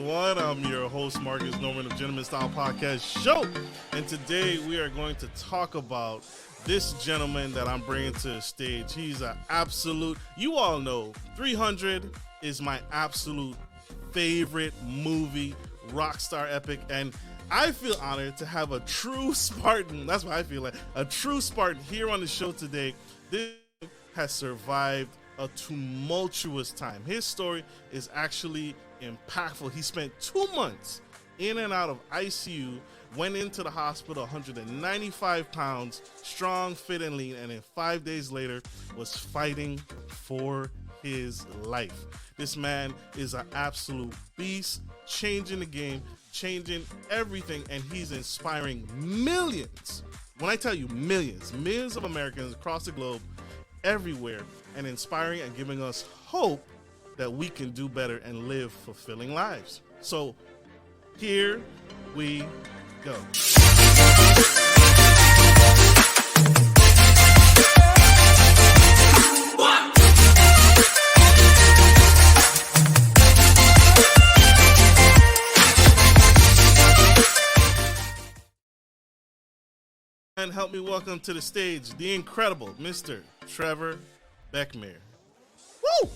everyone. I'm your host, Marcus Norman of Gentleman Style Podcast Show. And today we are going to talk about this gentleman that I'm bringing to the stage. He's an absolute, you all know, 300 is my absolute favorite movie, rock star epic. And I feel honored to have a true Spartan. That's what I feel like. A true Spartan here on the show today. This has survived a tumultuous time. His story is actually impactful. He spent 2 months in and out of ICU, went into the hospital 195 pounds, strong, fit, and lean, and then 5 days later was fighting for his life. This man is an absolute beast, changing the game, changing everything, and he's inspiring millions. When I tell you millions of Americans across the globe, everywhere, and inspiring and giving us hope that we can do better and live fulfilling lives. So here we go. And help me welcome to the stage the incredible Mr. Trevor Backmeyer. Woo!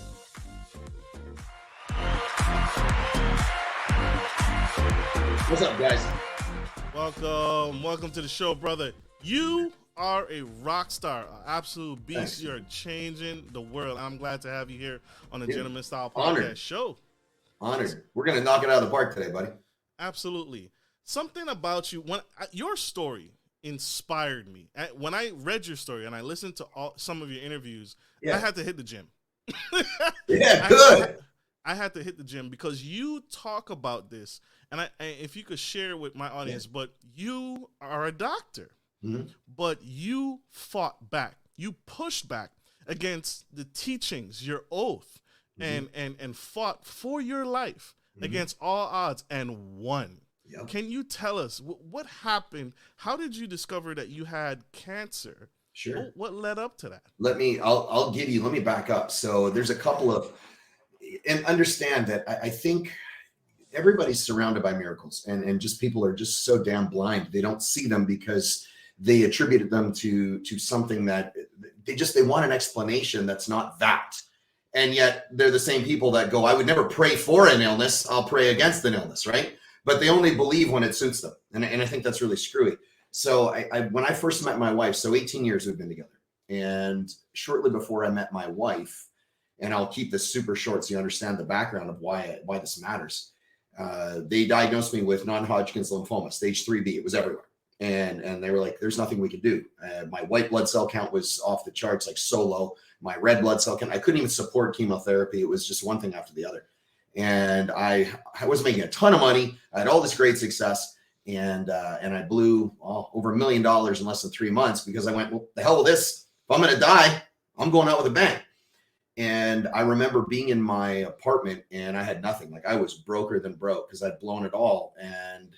What's up, guys? Welcome to the show, brother. You are a rock star, an absolute beast. Thanks. You're changing the world. I'm glad to have you here on the Gentleman Style Podcast Honored. Show. Honored. We're gonna knock it out of the park today, buddy. Absolutely. Something about you, your story inspired me. When I read your story and I listened to some of your interviews, I had to hit the gym. Yeah, good. I had to hit the gym because you talk about this, and if you could share with my audience, but you are a doctor, but you fought back. You pushed back against the teachings, your oath, and fought for your life against all odds and won. Yep. Can you tell us what happened? How did you discover that you had cancer? Sure. What led up to that? Let me back up. So there's a couple of, and understand that I think everybody's surrounded by miracles, and just people are just so damn blind. They don't see them because they attributed them to something that they want an explanation that's not that. And yet they're the same people that go, I would never pray for an illness. I'll pray against an illness, right? But they only believe when it suits them. And I think that's really screwy. So when I first met my wife, so 18 years we've been together. And shortly before I met my wife, and I'll keep this super short so you understand the background of why this matters. They diagnosed me with non-Hodgkin's lymphoma, stage 3B. It was everywhere. And they were like, there's nothing we could do. My white blood cell count was off the charts, like so low. My red blood cell count, I couldn't even support chemotherapy. It was just one thing after the other. And I was making a ton of money. I had all this great success, and I blew over $1 million in less than 3 months because I went, well, the hell with this. If I'm going to die, I'm going out with a bang. And I remember being in my apartment, and I had nothing. Like, I was broker than broke because I'd blown it all. And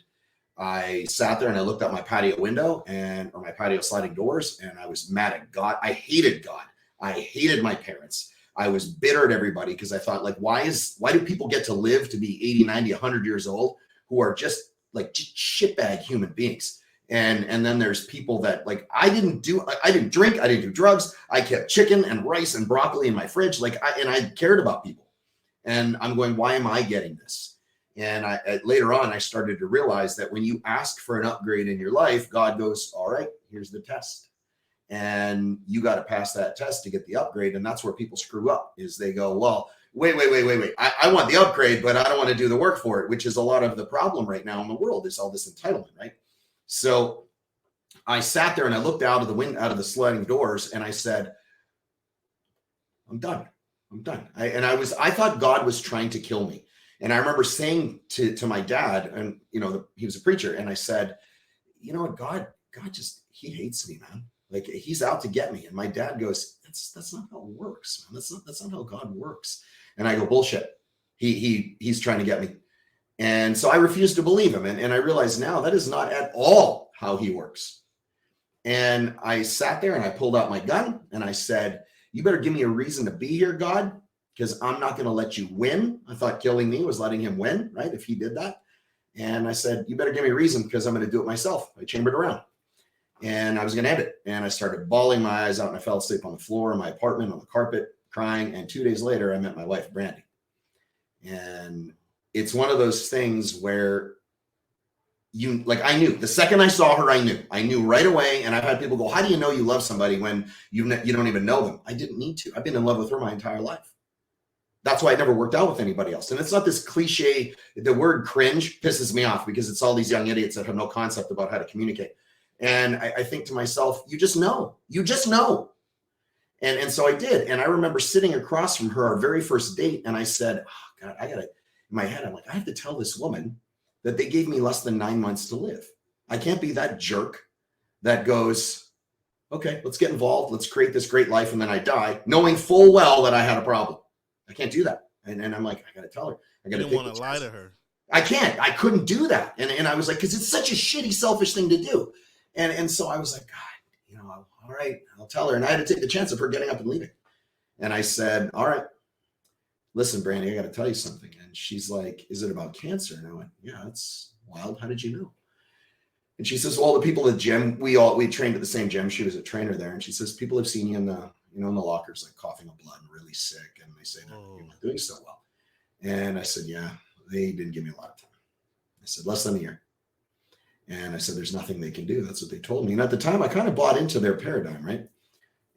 I sat there and I looked out my patio window or my patio sliding doors, and I was mad at God. I hated God. I hated my parents. I was bitter at everybody because I thought, like, why do people get to live to be 80, 90, 100 years old who are just like shitbag human beings? And then there's people that, like, I didn't drink, I didn't do drugs. I kept chicken and rice and broccoli in my fridge. I cared about people. And I'm going, why am I getting this? And later on, I started to realize that when you ask for an upgrade in your life, God goes, all right, here's the test. And you got to pass that test to get the upgrade. And that's where people screw up, is they go, well, wait. I want the upgrade, but I don't want to do the work for it, which is a lot of the problem right now in the world, is all this entitlement, right? So I sat there and I looked out of the sliding doors, and I said, I'm done. I thought God was trying to kill me. And I remember saying to my dad, and he was a preacher, and I said, you know what, God just, he hates me, man. Like, he's out to get me. And my dad goes, that's not how it works, man. That's not how God works. And I go, bullshit. He's trying to get me. And so I refused to believe him. And I realized now that is not at all how he works. And I sat there and I pulled out my gun and I said, you better give me a reason to be here, God, because I'm not going to let you win. I thought killing me was letting him win, right? If he did that. And I said, you better give me a reason because I'm going to do it myself. I chambered around and I was going to end it. And I started bawling my eyes out and I fell asleep on the floor in my apartment on the carpet crying. And 2 days later, I met my wife, Brandy. And it's one of those things where I knew the second I saw her, I knew right away. And I've had people go, how do you know you love somebody when you don't even know them? I didn't need to. I've been in love with her my entire life. That's why I never worked out with anybody else. And it's not this cliche. The word cringe pisses me off because it's all these young idiots that have no concept about how to communicate. And I think to myself, you just know. And so I did. And I remember sitting across from her, our very first date. And I said, oh, God, in my head, I'm like, I have to tell this woman that they gave me less than 9 months to live. I can't be that jerk that goes, okay, let's get involved. Let's create this great life. And then I die knowing full well that I had a problem. I can't do that. And I'm like, I got to tell her. I got to want to lie to her. I can't. I couldn't do that. And I was like, because it's such a shitty, selfish thing to do. And so I was like, God, all right, I'll tell her. And I had to take the chance of her getting up and leaving. And I said, all right, listen, Brandy, I got to tell you something. And she's like, is it about cancer? And I went, yeah, that's wild. How did you know? And she says, well, the people at the gym, we trained at the same gym. She was a trainer there. And she says, people have seen you in the lockers, like coughing up blood and really sick. And they say that you're not doing so well. And I said, yeah, they didn't give me a lot of time. I said, less than a year. And I said, there's nothing they can do. That's what they told me. And at the time I kind of bought into their paradigm. Right.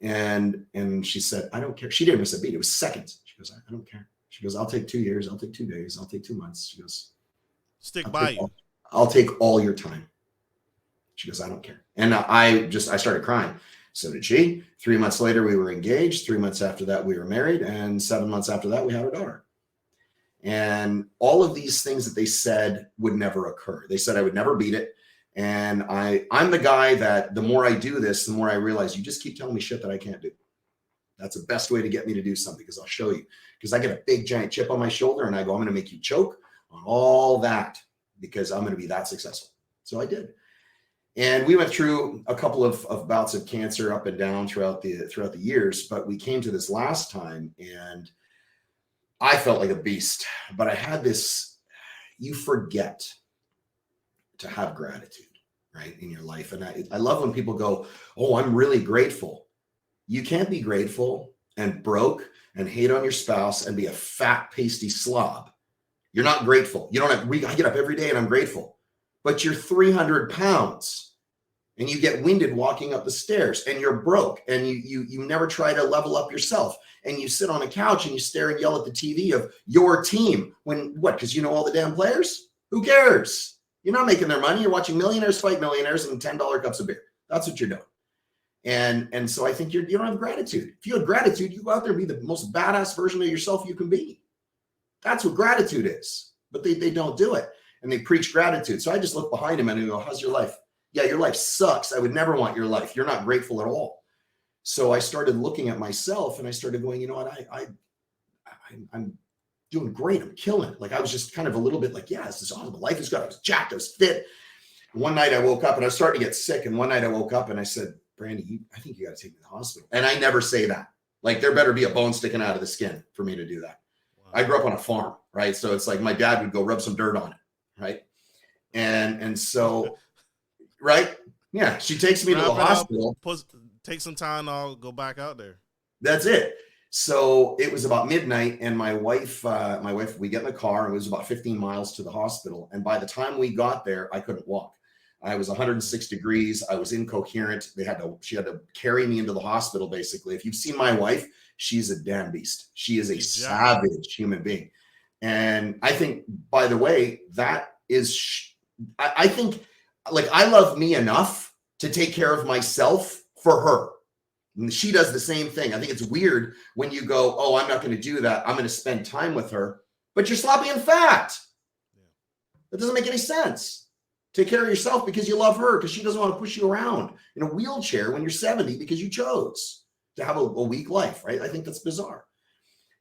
And she said, I don't care. She didn't miss a beat. It was seconds. She goes, I don't care. She goes, I'll take 2 years. I'll take 2 days. I'll take 2 months. She goes, stick by you. I'll take all your time. She goes, I don't care. And I started crying. So did she. 3 months later, we were engaged. 3 months after that, we were married. And 7 months after that, we had our daughter. And all of these things that they said would never occur. They said I would never beat it. And I'm the guy that the more I do this, the more I realize you just keep telling me shit that I can't do. That's the best way to get me to do something because I'll show you. Because I get a big giant chip on my shoulder and I go, I'm going to make you choke on all that because I'm going to be that successful. So I did. And we went through a couple of bouts of cancer up and down throughout the years, but we came to this last time and I felt like a beast, but I had this, you forget to have gratitude, right, in your life. And I love when people go, oh, I'm really grateful. You can't be grateful and broke and hate on your spouse and be a fat, pasty slob. You're not grateful. You don't have, I get up every day and I'm grateful, but you're 300 pounds and you get winded walking up the stairs and you're broke and you never try to level up yourself. And you sit on a couch and you stare and yell at the TV of your team when what? Because you know all the damn players? Who cares? You're not making their money. You're watching millionaires fight millionaires and $10 cups of beer. That's what you're doing. And so I think you don't have gratitude. If you have gratitude, you go out there and be the most badass version of yourself you can be. That's what gratitude is. But they don't do it. And they preach gratitude. So I just look behind him and I go, how's your life? Yeah, your life sucks. I would never want your life. You're not grateful at all. So I started looking at myself and I started going, you know what, I'm doing great. I'm killing it. Like I was just kind of a little bit like, yeah, this is awesome. Life is good. I was jacked. I was fit. One night I woke up and I was starting to get sick. And one night I woke up and I said, Brandy, I think you got to take me to the hospital. And I never say that. Like there better be a bone sticking out of the skin for me to do that. Wow. I grew up on a farm, right? So it's like my dad would go rub some dirt on it, right? And so, right? Yeah, she takes me to the hospital. Take some time, I'll go back out there. That's it. So it was about midnight and my wife, we get in the car and it was about 15 miles to the hospital. And by the time we got there, I couldn't walk. I was 106 degrees. I was incoherent. She had to carry me into the hospital. Basically, if you've seen my wife, she's a damn beast. She is a savage human being. And I think, by the way, that is, I think like I love me enough to take care of myself for her. And she does the same thing. I think it's weird when you go, oh, I'm not going to do that. I'm going to spend time with her, but you're sloppy and fat. Yeah. That doesn't make any sense. Take care of yourself because you love her, because she doesn't want to push you around in a wheelchair when you're 70 because you chose to have a weak life, right? I think that's bizarre.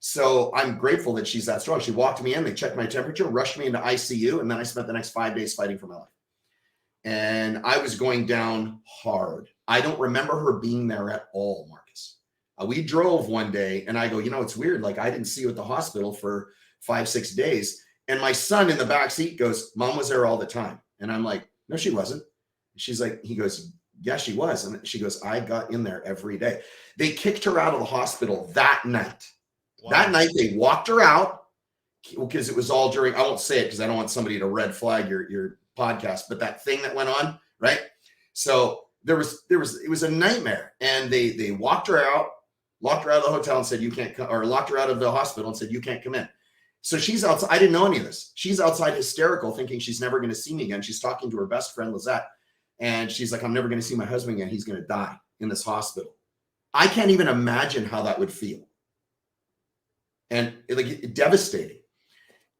So I'm grateful that she's that strong. She walked me in, they checked my temperature, rushed me into ICU, and then I spent the next 5 days fighting for my life. And I was going down hard. I don't remember her being there at all, Marcus. We drove one day and I go, it's weird. Like I didn't see you at the hospital for 5-6 days. And my son in the back seat goes, Mom was there all the time. And I'm like, no, she wasn't. She's like, he goes, yeah, she was. And she goes, I got in there every day. They kicked her out of the hospital that night. Wow. That night they walked her out because it was all during, I won't say it because I don't want somebody to red flag your podcast, but that thing that went on, right? So it was a nightmare. And they walked her out, locked her out of the hotel and said, you can't come, or locked her out of the hospital and said, you can't come in. So she's outside. I didn't know any of this. She's outside hysterical, thinking she's never going to see me again. She's talking to her best friend, Lizette. And she's like, I'm never going to see my husband again. He's going to die in this hospital. I can't even imagine how that would feel. And devastating.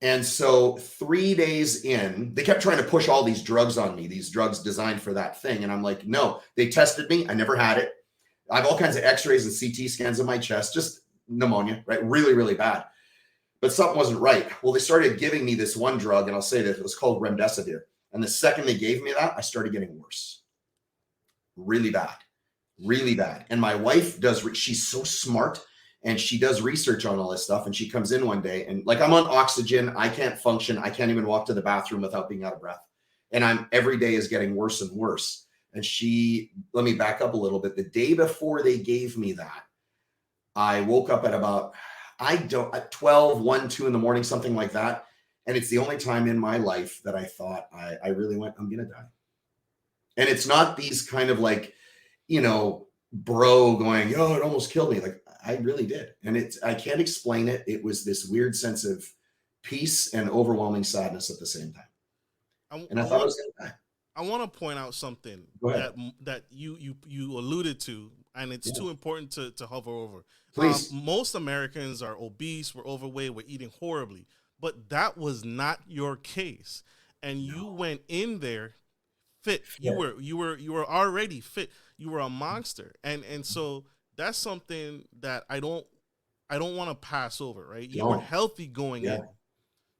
And so 3 days in, they kept trying to push all these drugs on me, these drugs designed for that thing. And I'm like, no, they tested me. I never had it. I have all kinds of x-rays and CT scans on my chest, just pneumonia, right? Really, really bad. But something wasn't right. Well, they started giving me this one drug, and I'll say this, it was called remdesivir. And the second they gave me that, I started getting worse. Really bad. Really bad. And my wife she's so smart, and she does research on all this stuff. And she comes in one day, and like I'm on oxygen. I can't function. I can't even walk to the bathroom without being out of breath. And every day is getting worse and worse. And let me back up a little bit. The day before they gave me that, I woke up at about, at 12, 1, 2 in the morning, something like that. And it's the only time in my life that I thought I really went, I'm going to die. And it's not these kind of like, bro going, oh, it almost killed me. Like I really did. And I can't explain it. It was this weird sense of peace and overwhelming sadness at the same time. I thought I was going to die. I want to point out something that you alluded to, and it's too important to hover over. Please. Most Americans are obese, we're overweight, we're eating horribly, but that was not your case. And you went in there fit. You were already fit. You were a monster. And so that's something that I don't want to pass over, right? You were healthy going in.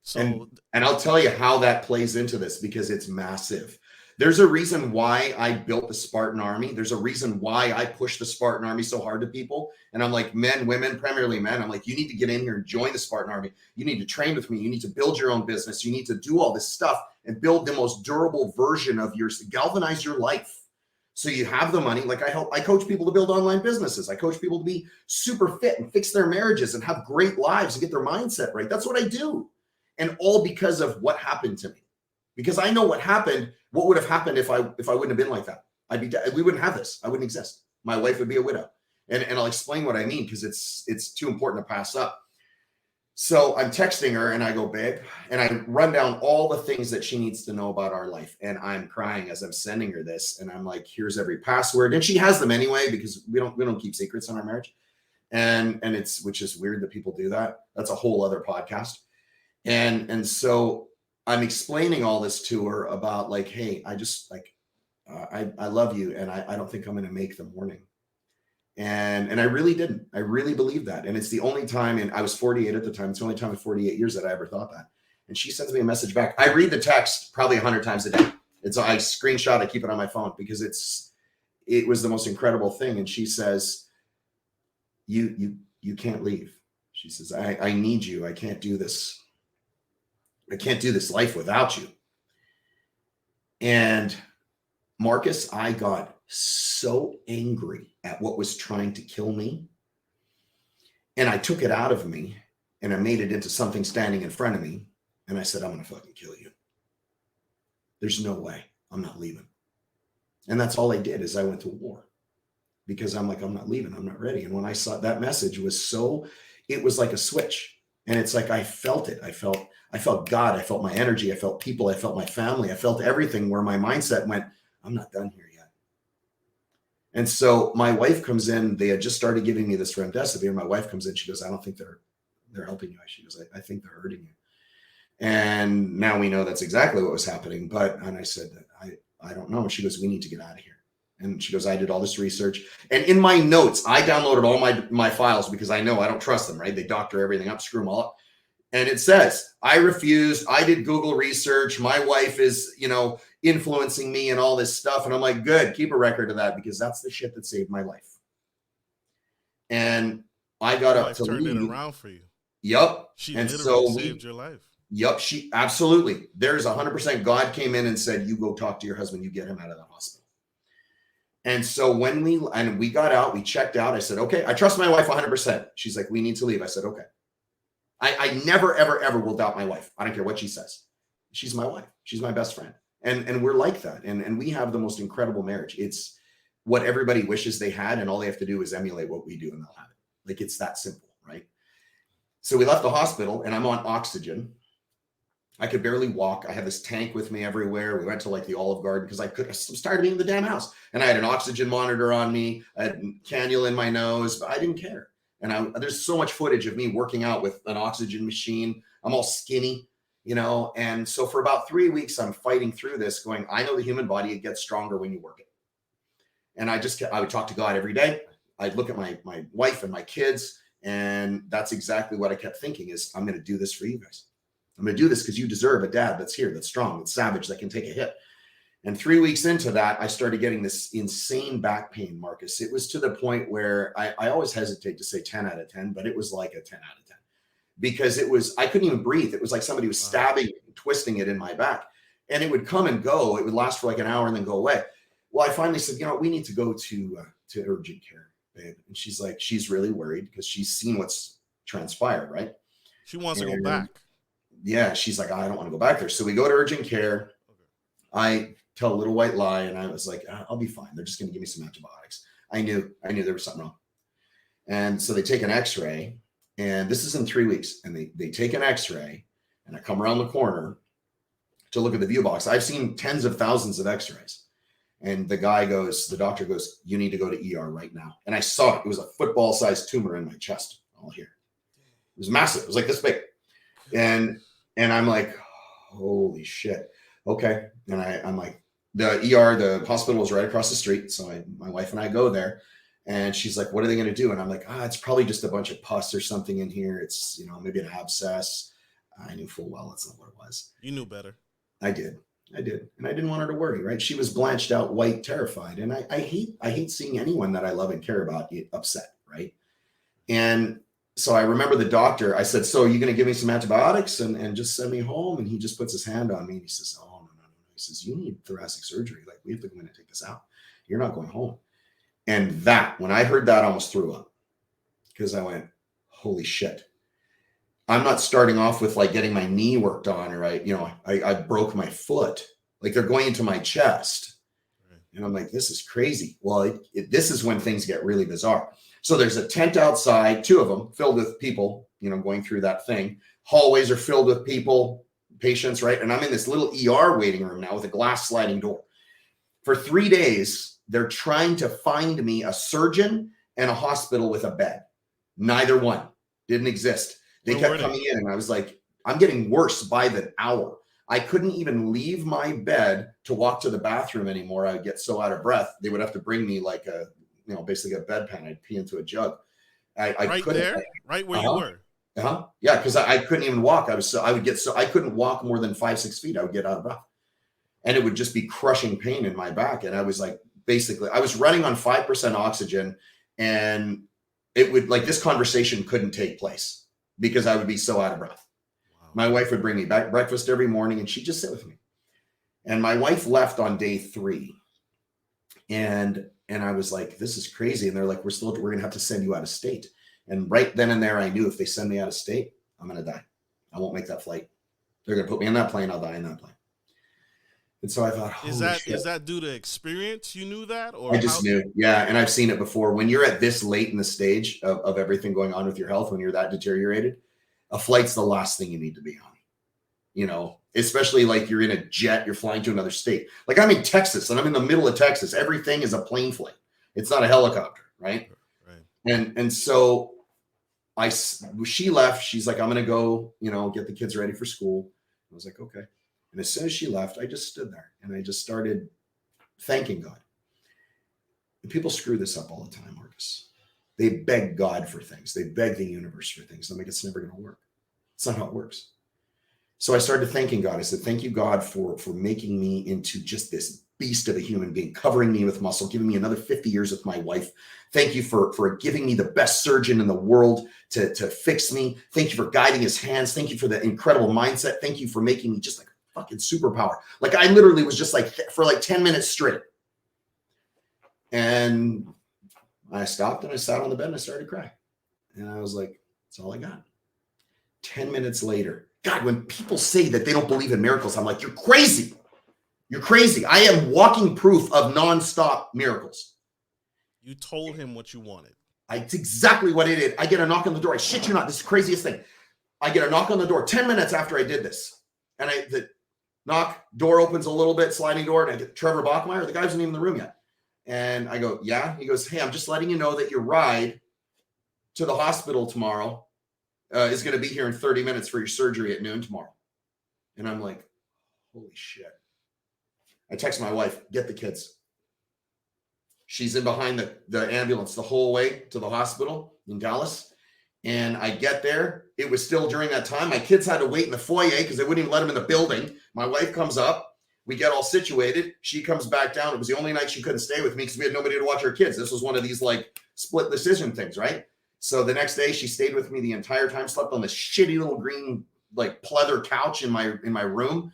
So and I'll tell you how that plays into this, because it's massive. There's a reason why I built the Spartan army. There's a reason why I push the Spartan army so hard to people. And I'm like, men, women, primarily men. I'm like, you need to get in here and join the Spartan army. You need to train with me. You need to build your own business. You need to do all this stuff and build the most durable version of galvanize your life. So you have the money. Like I coach people to build online businesses. I coach people to be super fit and fix their marriages and have great lives and get their mindset right. That's what I do. And all because of what happened to me. Because I know what happened. What would have happened if I wouldn't have been like that? We wouldn't have this. I wouldn't exist. My wife would be a widow. And I'll explain what I mean, because it's too important to pass up. So I'm texting her and I go, babe, and I run down all the things that she needs to know about our life. And I'm crying as I'm sending her this. And I'm like, here's every password. And she has them anyway, because we don't keep secrets in our marriage. And which is weird that people do that. That's a whole other podcast. And so I'm explaining all this to her about like, hey, I just like, I love you. And I don't think I'm going to make the morning. And I really didn't. I really believed that. And it's the only time, and I was 48 at the time. It's the only time in 48 years that I ever thought that. And she sends me a message back. I read the text probably 100 times a day. I screenshot, I keep it on my phone, because it was the most incredible thing. And she says, you can't leave. She says, I need you. I can't do this. I can't do this life without you. And Marcus, I got so angry at what was trying to kill me. And I took it out of me and I made it into something standing in front of me. And I said, I'm going to fucking kill you. There's no way. I'm not leaving. And that's all I did, is I went to war, because I'm like, I'm not leaving. I'm not ready. And when I saw that message it was like a switch. And it's like, I felt it. I felt God. I felt my energy. I felt people. I felt my family. I felt everything, where my mindset went, I'm not done here yet. And so my wife comes in. They had just started giving me this remdesivir. My wife comes in. She goes, I don't think they're helping you. She goes, I think they're hurting you. And now we know that's exactly what was happening. And I said, I don't know. And she goes, we need to get out of here. And she goes, I did all this research. And in my notes, I downloaded all my files, because I know I don't trust them, right? They doctor everything up, screw them all up. And it says, I refused. I did Google research. My wife is, influencing me and all this stuff. And I'm like, good, keep a record of that, because that's the shit that saved my life. And I got Your up wife to turned it leave. around for you. Yep. She And literally so saved your life. yep, she absolutely, there's 100% God came in and said, you go talk to your husband, you get him out of the hospital. And so when we got out, we checked out. I said, okay, I trust my wife 100%. She's like, we need to leave. I said, okay. I never, ever, ever will doubt my wife. I don't care what she says. She's my wife. She's my best friend. And we're like that. And we have the most incredible marriage. It's what everybody wishes they had. And all they have to do is emulate what we do and they'll have it. Like, it's that simple, right? So we left the hospital and I'm on oxygen. I could barely walk. I had this tank with me everywhere. We went to like the Olive Garden because I was tired of being in the damn house. And I had an oxygen monitor on me. I had cannula in my nose, but I didn't care. And there's so much footage of me working out with an oxygen machine. I'm all skinny, you know? And so for about 3 weeks, I'm fighting through this going, I know the human body, it gets stronger when you work it. And I would talk to God every day. I'd look at my wife and my kids. And that's exactly what I kept thinking is, I'm going to do this for you guys. I'm going to do this because you deserve a dad that's here, that's strong, that's savage, that can take a hit. And 3 weeks into that, I started getting this insane back pain, Marcus. It was to the point where I always hesitate to say 10 out of 10, but it was like a 10 out of 10 because I couldn't even breathe. It was like somebody was stabbing, twisting it in my back, and it would come and go. It would last for like an hour and then go away. Well, I finally said, we need to go to urgent care, babe. And she's like, she's really worried because she's seen what's transpired, right? She wants to go back. Yeah, she's like, I don't want to go back there. So we go to urgent care. I tell a little white lie, and I was like, I'll be fine. They're just going to give me some antibiotics. I knew there was something wrong. And so they take an x-ray, and this is in 3 weeks. And they take an x-ray, and I come around the corner to look at the view box. I've seen tens of thousands of x-rays. And the doctor goes, you need to go to ER right now. And I saw it. It was a football-sized tumor in my chest, all here. It was massive. It was like this big. And I'm like, holy shit. Okay. And I'm like, the hospital is right across the street. So my wife and I go there, and she's like, what are they going to do? And I'm like, it's probably just a bunch of pus or something in here. It's, maybe an abscess. I knew full well that's not what it was. You knew better. I did. And I didn't want her to worry, right? She was blanched out, white, terrified. And I hate seeing anyone that I love and care about get upset, right? And so I remember the doctor, I said, so are you going to give me some antibiotics and just send me home? And he just puts his hand on me and he says, oh, no. He says, you need thoracic surgery. Like, we have to go in and take this out. You're not going home. And when I heard that, I almost threw up because I went, holy shit. I'm not starting off with like getting my knee worked on, or I broke my foot. Like, they're going into my chest. Right. And I'm like, this is crazy. Well, this is when things get really bizarre. So there's a tent outside, 2 of them filled with people, going through that thing. Hallways are filled with people, patients, right? And I'm in this little ER waiting room now with a glass sliding door. For 3 days, they're trying to find me a surgeon and a hospital with a bed. Neither one didn't exist. They kept coming in, and I was like, I'm getting worse by the hour. I couldn't even leave my bed to walk to the bathroom anymore. I would get so out of breath. They would have to bring me like basically a bedpan. I'd pee into a jug. I couldn't. There, right where you were. Yeah, because I couldn't even walk. I couldn't walk more than 5-6 feet. I would get out of breath, and it would just be crushing pain in my back. And I was like, basically, I was running on 5% oxygen, and it would, like, this conversation couldn't take place because I would be so out of breath. Wow. My wife would bring me back breakfast every morning, and she'd just sit with me. And my wife left on day 3, and I was like, this is crazy. And they're like, we're going to have to send you out of state. And right then and there, I knew if they send me out of state, I'm going to die. I won't make that flight. They're going to put me in that plane. I'll die in that plane. And so I thought, is that due to experience? You knew that? Or I just knew. Yeah. And I've seen it before. When you're at this late in the stage of everything going on with your health, when you're that deteriorated, a flight's the last thing you need to be on, especially like you're in a jet, you're flying to another state. Like, I'm in Texas and I'm in the middle of Texas. Everything is a plane flight. It's not a helicopter. Right. And so she left. She's like, I'm going to go, get the kids ready for school. I was like, okay. And as soon as she left, I just stood there and I just started thanking God. And people screw this up all the time, Marcus. They beg God for things. They beg the universe for things. I'm like, it's never going to work. It's not how it works. So I started thanking God. I said, thank you, God, for making me into just this beast of a human being, covering me with muscle, giving me another 50 years with my wife. Thank you for giving me the best surgeon in the world to fix me. Thank you for guiding his hands. Thank you for the incredible mindset. Thank you for making me just like a fucking superpower. Like I literally was just like for like 10 minutes straight. And I stopped and I sat on the bed and I started to cry. And I was like, that's all I got. 10 minutes later, God, when people say that they don't believe in miracles, I'm like, you're crazy. You're crazy. I am walking proof of nonstop miracles. You told him what you wanted. It's exactly what I did. I get a knock on the door. I shit you not. This is the craziest thing. I get a knock on the door 10 minutes after I did this. And the knock, door opens a little bit, sliding door. And I get Trevor Backmeyer. The guy wasn't even in the room yet. And I go, yeah. He goes, hey, I'm just letting you know that your ride to the hospital tomorrow is going to be here in 30 minutes for your surgery at noon tomorrow. And I'm like, holy shit. I text my wife, get the kids. She's in behind the ambulance the whole way to the hospital in Dallas. And I get there. It was still during that time. My kids had to wait in the foyer because they wouldn't even let them in the building. My wife comes up. We get all situated. She comes back down. It was the only night she couldn't stay with me because we had nobody to watch our kids. This was one of these like split decision things, right? So the next day she stayed with me the entire time, slept on this shitty little green like pleather couch in my room.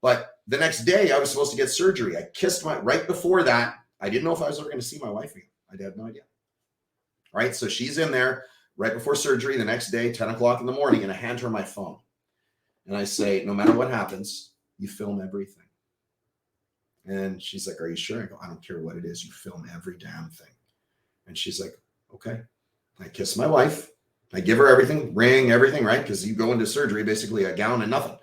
But the next day I was supposed to get surgery. I kissed right before that. I didn't know if I was ever going to see my wife again. I had no idea. Right. So she's in there right before surgery the next day, 10 o'clock in the morning, and I hand her my phone. And I say, no matter what happens, you film everything. And she's like, are you sure? I go, I don't care what it is. You film every damn thing. And she's like, okay. I kiss my wife. I give her everything, ring, everything, right? Because you go into surgery, basically a gown and nothing.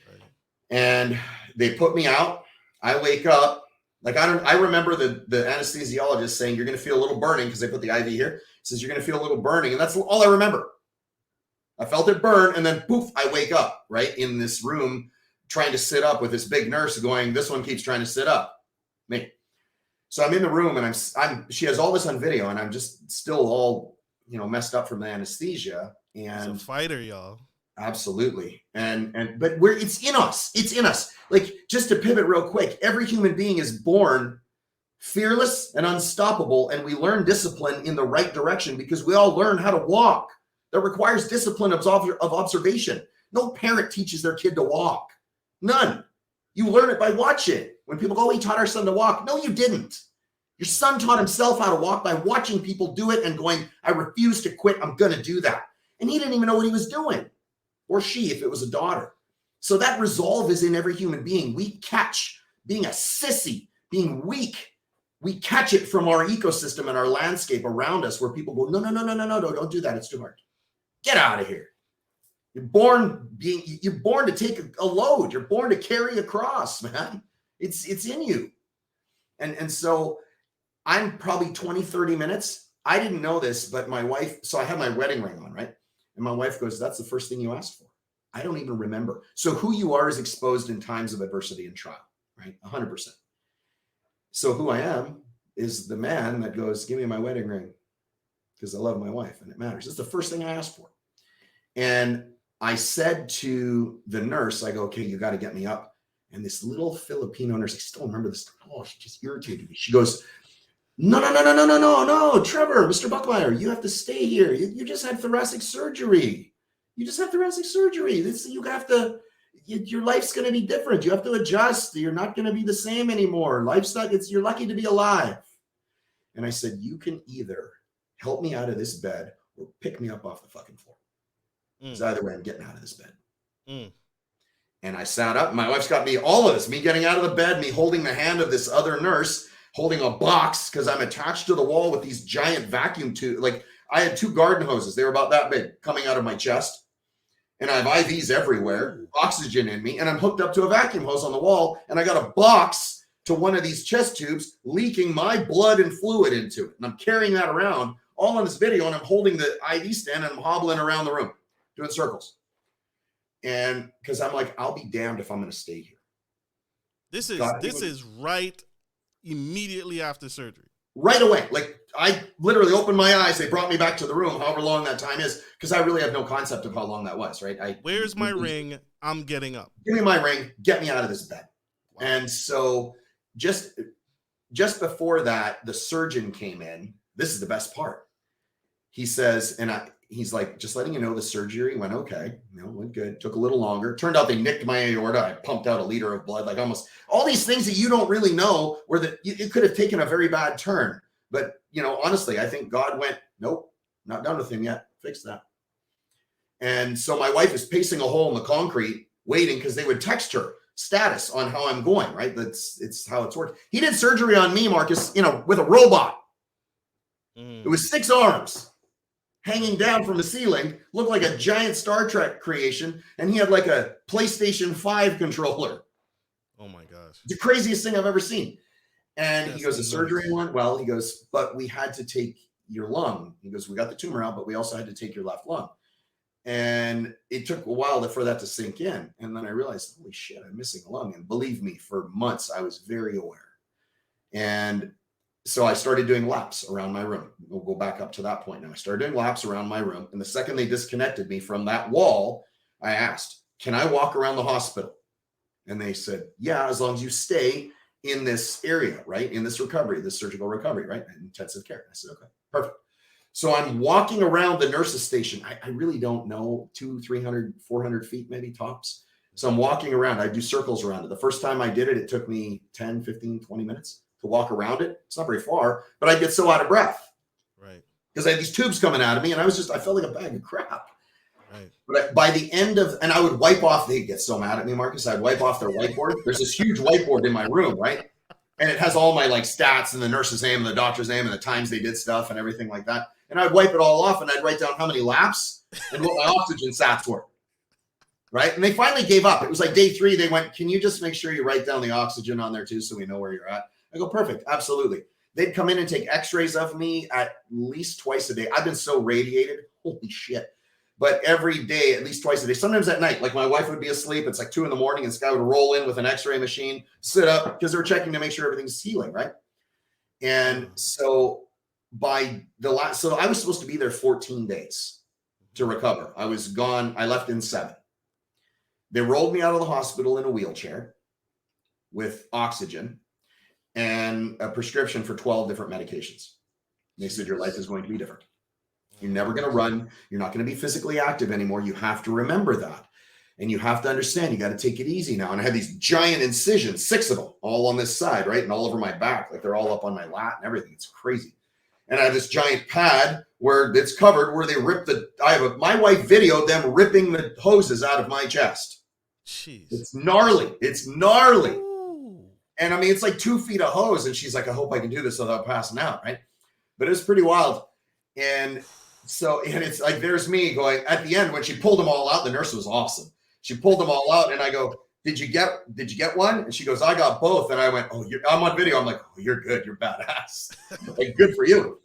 Right. And they put me out. I wake up. Like, I remember the anesthesiologist saying, you're going to feel a little burning because they put the IV here. He says, you're going to feel a little burning. And that's all I remember. I felt it burn. And then poof, I wake up, right? In this room, trying to sit up with this big nurse going, this one keeps trying to sit up. Me. So I'm in the room and she has all this on video and I'm just still all, messed up from the anesthesia. And it's a fighter, y'all. Absolutely. But it's in us. It's in us. Like, just to pivot real quick, every human being is born fearless and unstoppable. And we learn discipline in the right direction because we all learn how to walk. That requires discipline of observation. No parent teaches their kid to walk. None. You learn it by watching. When people go, oh, he taught our son to walk. No, you didn't. Your son taught himself how to walk by watching people do it and going, I refuse to quit. I'm going to do that. And he didn't even know what he was doing. Or she, if it was a daughter. So that resolve is in every human being. We catch being a sissy, being weak. We catch it from our ecosystem and our landscape around us where people go, no, don't do that. It's too hard. Get out of here. You're born to take a load. You're born to carry a cross, man. It's in you. And so I'm probably 20, 30 minutes. I didn't know this, but my wife, so I had my wedding ring on, right? And my wife goes, that's the first thing you asked for. I don't even remember. So who you are is exposed in times of adversity and trial, right? 100%. So who I am is the man that goes, give me my wedding ring because I love my wife and it matters. It's the first thing I asked for. And I said to the nurse, I go, okay, you got to get me up. And this little Filipino nurse, I still remember this. Oh, she just irritated me. She goes, no, Trevor, Mr. Bachmeyer, you have to stay here. You just had thoracic surgery. You just had thoracic surgery. Your life's going to be different. You have to adjust. You're not going to be the same anymore. You're lucky to be alive. And I said, you can either help me out of this bed or pick me up off the fucking floor. Because either way, I'm getting out of this bed. And I sat up. My wife's got me all of this, me getting out of the bed, me holding the hand of this other nurse, holding a box because I'm attached to the wall with these giant vacuum tubes. Like, I had 2 garden hoses. They were about that big coming out of my chest. And I have IVs everywhere, oxygen in me. And I'm hooked up to a vacuum hose on the wall. And I got a box to one of these chest tubes leaking my blood and fluid into it. And I'm carrying that around all on this video. And I'm holding the IV stand and I'm hobbling around the room doing circles. And because I'm like, I'll be damned if I'm going to stay here. This is right immediately after surgery. Right away. Like, I literally opened my eyes. They brought me back to the room, however long that time is, because I really have no concept of how long that was, right? Where's my ring? I'm getting up. Give me my ring. Get me out of this bed. Wow. And so just before that, the surgeon came in. This is the best part. He says, he's like, just letting you know, the surgery went okay. Went good. Took a little longer. Turned out they nicked my aorta. I pumped out a liter of blood, like almost all these things that you don't really know, where it could have taken a very bad turn. But, honestly, I think God went, nope, not done with him yet. Fix that. And so my wife is pacing a hole in the concrete, waiting, because they would text her status on how I'm going, right? It's how it's worked. He did surgery on me, Marcus, with a robot. It was 6 arms hanging down from the ceiling, looked like a giant Star Trek creation, and he had like a PlayStation 5 controller. Oh my gosh. The craziest thing I've ever seen. And he goes, the nuts. surgery went well. He goes, but we had to take your lung. He goes, we got the tumor out, but we also had to take your left lung. And it took a while for that to sink in. And then I realized, holy shit, I'm missing a lung. And believe me, for months, I was very aware. And so I started doing laps around my room. We'll go back up to that point now. I started doing laps around my room. And the second they disconnected me from that wall, I asked, can I walk around the hospital? And they said, yeah, as long as you stay in this area, right? In this recovery, this surgical recovery, right? Intensive care. I said, okay, perfect. So I'm walking around the nurse's station. I really don't know, 200, 300, 400 feet, maybe tops. So I'm walking around. I do circles around it. The first time I did it, it took me 10, 15, 20 minutes to walk around it. It's not very far, but I get so out of breath. Right. Because I had these tubes coming out of me, and I felt like a bag of crap. Right. But by the end of, and I would wipe off, they'd get so mad at me, Marcus, I'd wipe off their whiteboard. There's this huge whiteboard in my room, right? And it has all my like stats and the nurse's name and the doctor's name and the times they did stuff and everything like that. And I'd wipe it all off and I'd write down how many laps and what my oxygen stats were. Right. And they finally gave up. It was like day 3. They went, can you just make sure you write down the oxygen on there too, so we know where you're at? I go, perfect. Absolutely. They'd come in and take x-rays of me at least twice a day. I've been so radiated. Holy shit. But every day, at least twice a day, sometimes at night, like my wife would be asleep. It's like 2 a.m. and Sky would roll in with an x-ray machine, sit up, because they were checking to make sure everything's healing. Right. And so so I was supposed to be there 14 days to recover. I was gone. I left in 7. They rolled me out of the hospital in a wheelchair with oxygen and a prescription for 12 different medications. And they said, your life is going to be different. You're never going to run. You're not going to be physically active anymore. You have to remember that. And you have to understand, you got to take it easy now. And I had these giant incisions, 6 of them, all on this side, right? And all over my back. Like they're all up on my lat and everything. It's crazy. And I have this giant pad where it's covered, where they rip my wife videoed them ripping the hoses out of my chest. Jeez. It's gnarly. It's gnarly. Ooh. And I mean, it's like 2 feet of hose. And she's like, I hope I can do this without passing out, right? But it was pretty wild. And so, and it's like, there's me going at the end when she pulled them all out. The nurse was awesome. She pulled them all out, and I go, did you get one? And she goes, I got both. And I went, oh, I'm on video. I'm like, oh, you're good. You're badass. Like, good for you.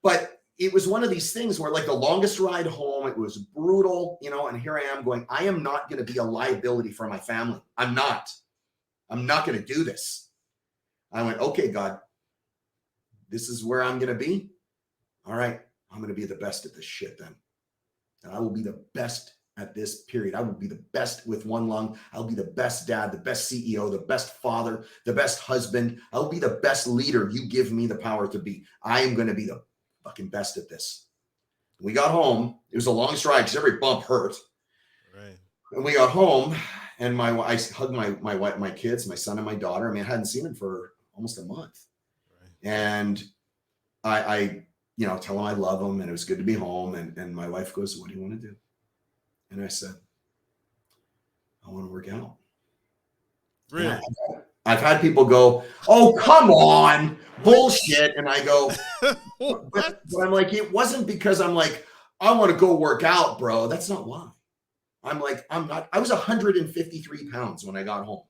But it was one of these things where, like, the longest ride home, it was brutal, and here I am going, I am not going to be a liability for my family. I'm not going to do this. I went, okay, God, this is where I'm going to be. All right, I'm going to be the best at this shit then. And I will be the best at this period. I will be the best with one lung. I'll be the best dad, the best CEO, the best father, the best husband. I'll be the best leader you give me the power to be. I am going to be the fucking best at this. We got home. It was the longest ride because every bump hurt. Right. And we got home, and I hugged my wife, my kids, my son and my daughter. I mean, I hadn't seen them for almost a month. Right. And I tell them I love them, and it was good to be home. And my wife goes, what do you want to do? And I said, I want to work out. Really? I've had people go, oh, come on, bullshit. And I go, but I'm like, it wasn't because I'm like, I want to go work out, bro. That's not why. I'm like, I'm not. I was 153 pounds when I got home.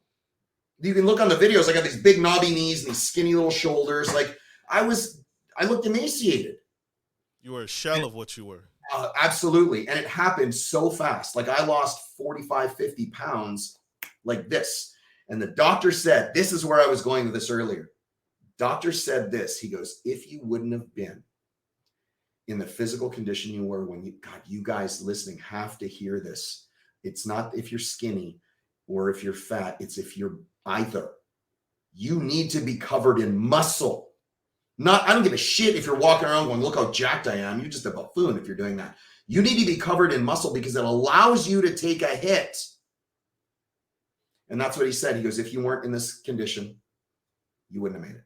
You can look on the videos. I got these big knobby knees and these skinny little shoulders. Like I looked emaciated. You were a shell of what you were. Absolutely. And it happened so fast. Like I lost 45, 50 pounds like this. And the doctor said, this is where I was going with this earlier. Doctor said this, he goes, if you wouldn't have been in the physical condition you were when you guys listening have to hear this. It's not if you're skinny or if you're fat. It's if you're either. You need to be covered in muscle. I don't give a shit if you're walking around going, look how jacked I am. You're just a buffoon if you're doing that. You need to be covered in muscle because it allows you to take a hit. And that's what he said. He goes, if you weren't in this condition, you wouldn't have made it.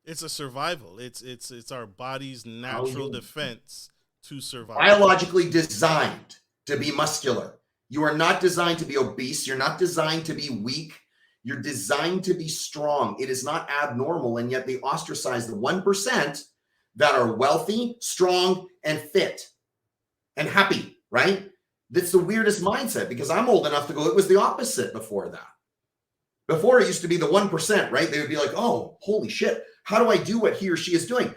It's a survival. It's our body's natural defense to survive. Biologically designed to be muscular. You are not designed to be obese. You're not designed to be weak. You're designed to be strong. It is not abnormal, and yet they ostracize the 1% that are wealthy, strong, and fit and happy, right? That's the weirdest mindset because I'm old enough to go, it was the opposite before that. Before it used to be the 1%, right? They would be like, oh, holy shit. How do I do what he or she is doing?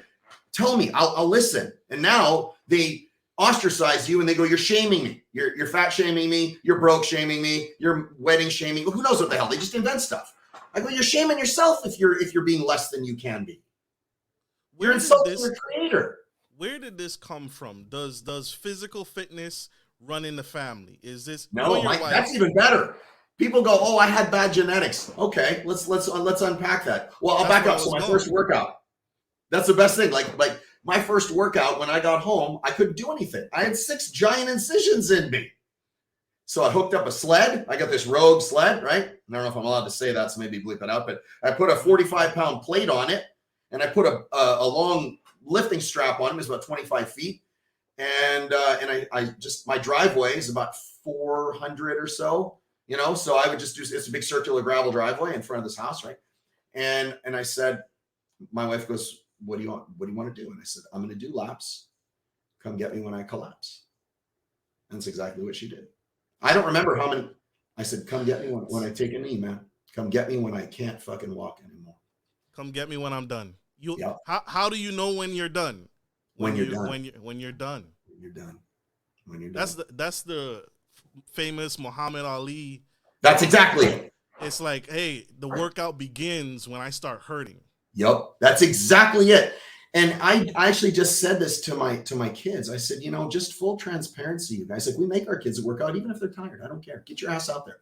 Tell me, I'll listen. And now they ostracize you and they go, you're shaming me. You're fat shaming me. You're broke shaming me. You're wedding shaming. Who knows what the hell? They just invent stuff. I go, you're shaming yourself if you're being less than you can be. You're insulting your creator. Where did this come from? Does physical fitness run in the family? Is this no? That's even better. People go, oh, I had bad genetics. Okay, let's unpack that. Well, I'll back up. So my first workout. That's the best thing. Like my first workout, when I got home, I couldn't do anything. I had 6 giant incisions in me. So I hooked up a sled. I got this Rogue sled, right? I don't know if I'm allowed to say that, so maybe bleep it out. But I put a 45-pound plate on it, and I put a long lifting strap on it. It was about 25 feet. And I just, my driveway is about 400 or so. You know, so I would just do, it's a big circular gravel driveway in front of this house, right? And I said, my wife goes, what do you want to do? And I said, I'm going to do laps. Come get me when I collapse. And that's exactly what she did. I don't remember how many. I said, come get me when I take a knee, man. Come get me when I can't fucking walk anymore. Come get me when I'm done. How do you know when you're done? When you're done. When you're done. When you're done. That's the famous Muhammad Ali. That's exactly it. It's like, hey, the workout begins when I start hurting. Yep, that's exactly it. And I actually just said this to my kids. I said, you know, just full transparency, you guys. Like, we make our kids work out even if they're tired. I don't care. Get your ass out there.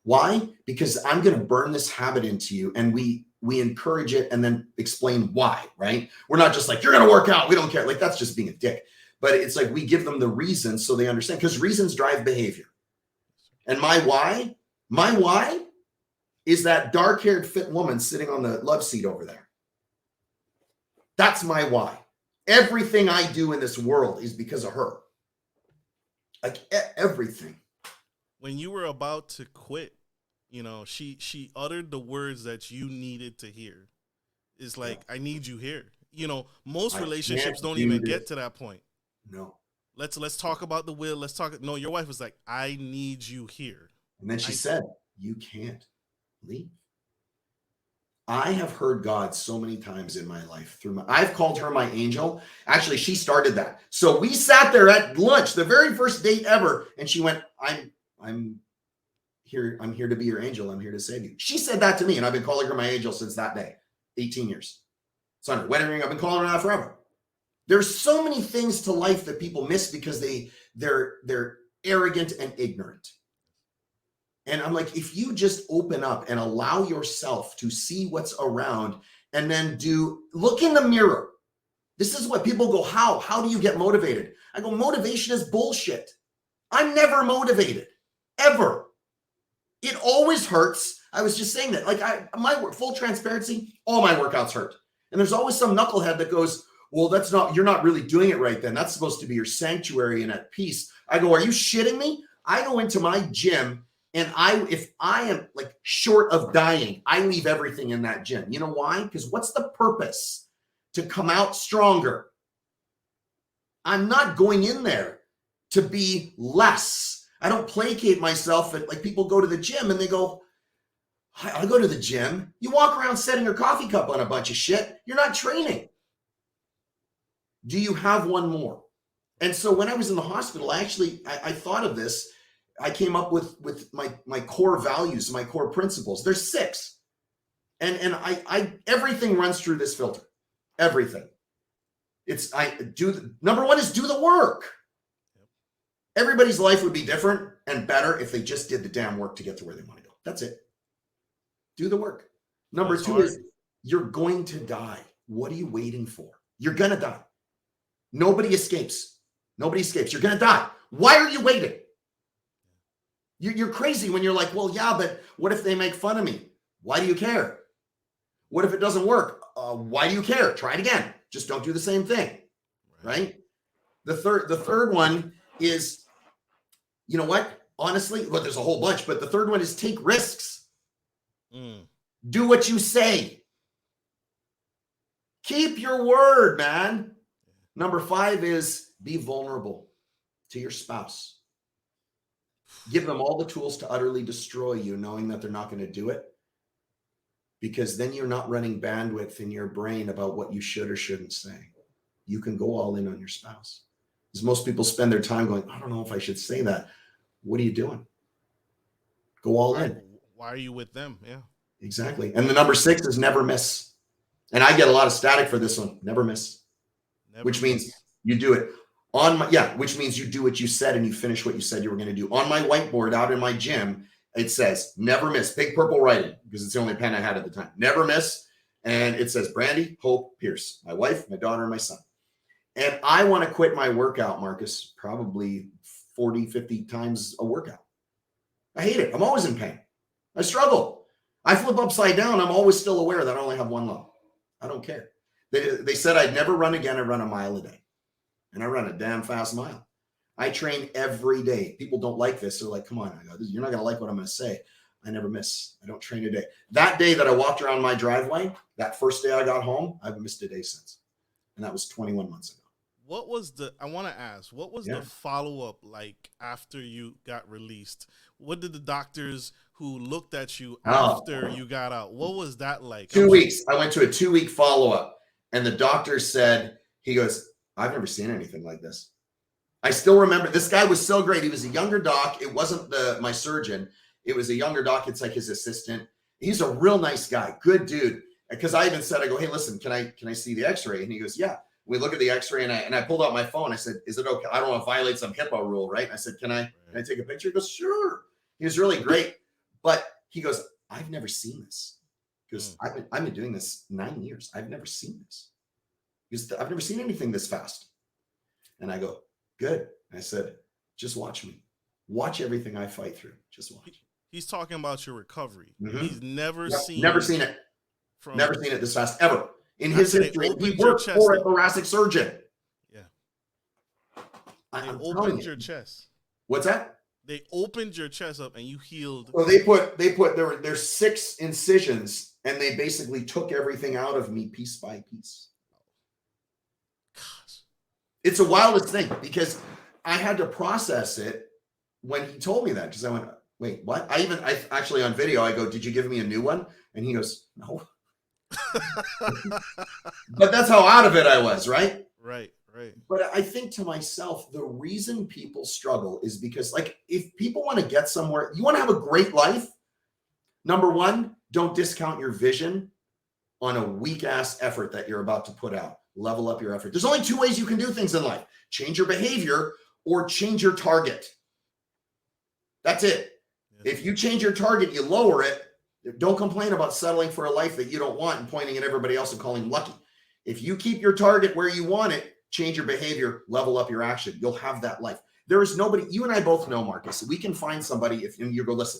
Why? Because I'm going to burn this habit into you, and we encourage it and then explain why. Right? We're not just like, you're going to work out. We don't care. Like, that's just being a dick. But it's like we give them the reasons so they understand, because reasons drive behavior. And my why is that dark-haired fit woman sitting on the love seat over there. That's my why. Everything I do in this world is because of her. Like everything. When you were about to quit, you know, she uttered the words that you needed to hear. It's like, I need you here. You know, most relationships don't even get to that point. No. Let's talk about the will. Let's talk. No, your wife was like, I need you here. And then she said, you can't leave. I have heard God so many times in my life I've called her my angel. Actually, she started that. So we sat there at lunch, the very first date ever, and she went, I'm here to be your angel. I'm here to save you. She said that to me, and I've been calling her my angel since that day, 18 years. It's on her wedding ring. I've been calling her that forever. There's so many things to life that people miss because they're arrogant and ignorant. And I'm like, if you just open up and allow yourself to see what's around and then look in the mirror. This is what people go, how do you get motivated? I go, motivation is bullshit. I'm never motivated, ever. It always hurts. I was just saying that, like full transparency, all my workouts hurt. And there's always some knucklehead that goes, well, you're not really doing it right then. That's supposed to be your sanctuary and at peace. I go, are you shitting me? I go into my gym, and if I am like short of dying, I leave everything in that gym. You know why? Because what's the purpose? To come out stronger. I'm not going in there to be less. I don't placate myself. Like, people go to the gym and they go, I go to the gym. You walk around setting your coffee cup on a bunch of shit. You're not training. Do you have one more? And so when I was in the hospital, I thought of this. I came up with my core values, my core principles. There's 6. And I everything runs through this filter. Everything. Number 1 is do the work. Everybody's life would be different and better if they just did the damn work to get to where they want to go. That's it. Do the work. Number That's two hard. is you're going to die. What are you waiting for? You're going to die. Nobody escapes. Nobody escapes. You're going to die. Why are you waiting? You're crazy when you're like, well, yeah, but what if they make fun of me? Why do you care? What if it doesn't work? Why do you care? Try it again. Just don't do the same thing, right? The third one is, you know what? Honestly, well, there's a whole bunch, but the third one is take risks. Do what you say. Keep your word, man. Number 5 is be vulnerable to your spouse. Give them all the tools to utterly destroy you, knowing that they're not going to do it. Because then you're not running bandwidth in your brain about what you should or shouldn't say. You can go all in on your spouse. Because most people spend their time going, I don't know if I should say that. What are you doing? Go all in. Why are you with them? Yeah. Exactly. And the number 6 is never miss. And I get a lot of static for this one. Never miss. Which means you do it which means you do what you said and you finish what you said you were going to do. On my whiteboard out in my gym, it says never miss, big purple writing, because it's the only pen I had at the time. Never miss. And it says Brandy, Hope, Pierce, my wife, my daughter, and my son. And I want to quit my workout, Marcus, probably 40, 50 times a workout. I hate it. I'm always in pain. I struggle. I flip upside down. I'm always still aware that I only have one lung. I don't care. They said I'd never run again. I run a mile a day. And I run a damn fast mile. I train every day. People don't like this. They're like, come on, you're not going to like what I'm going to say. I never miss. I don't train a day. That day that I walked around my driveway, that first day I got home, I haven't missed a day since. And that was 21 months ago. What was the follow-up like after you got released? What did the doctors who looked at you after you got out, what was that like? 2 weeks. I went to a 2-week follow-up. And the doctor said, he goes, I've never seen anything like this. I still remember this guy was so great. He was a younger doc. It wasn't my surgeon. It was a younger doc. It's like his assistant. He's a real nice guy. Good dude. Because I even said, I go, hey, listen, can I see the x-ray? And he goes, yeah. We look at the x-ray and I pulled out my phone. I said, is it okay? I don't want to violate some HIPAA rule, right? And I said, can I take a picture? He goes, sure. He was really great. But he goes, I've never seen this. He goes, I've been doing this 9 years. I've never seen this. He goes, I've never seen anything this fast. And I go, good. And I said, just watch me. Watch everything I fight through. Just watch. He's talking about your recovery. He's never seen it. Never seen it this fast ever. In his history, he worked for a thoracic surgeon. Yeah. They opened your chest. What's that? They opened your chest up and you healed. Well, there's 6 incisions and they basically took everything out of me piece by piece. Gosh. It's the wildest thing because I had to process it when he told me that because I went, wait, what? I actually on video, I go, did you give me a new one? And he goes, no. But that's how out of it I was, right? Right. But I think to myself, the reason people struggle is because, like, if people want to get somewhere, you want to have a great life. Number 1, don't discount your vision on a weak ass effort that you're about to put out. Level up your effort. There's only 2 ways you can do things in life: change your behavior or change your target. That's it. Yeah. If you change your target, you lower it. Don't complain about settling for a life that you don't want and pointing at everybody else and calling them lucky. If you keep your target where you want it, change your behavior, level up your action, you'll have that life. There is nobody, you and I both know, Marcus, we can find somebody if you go, listen,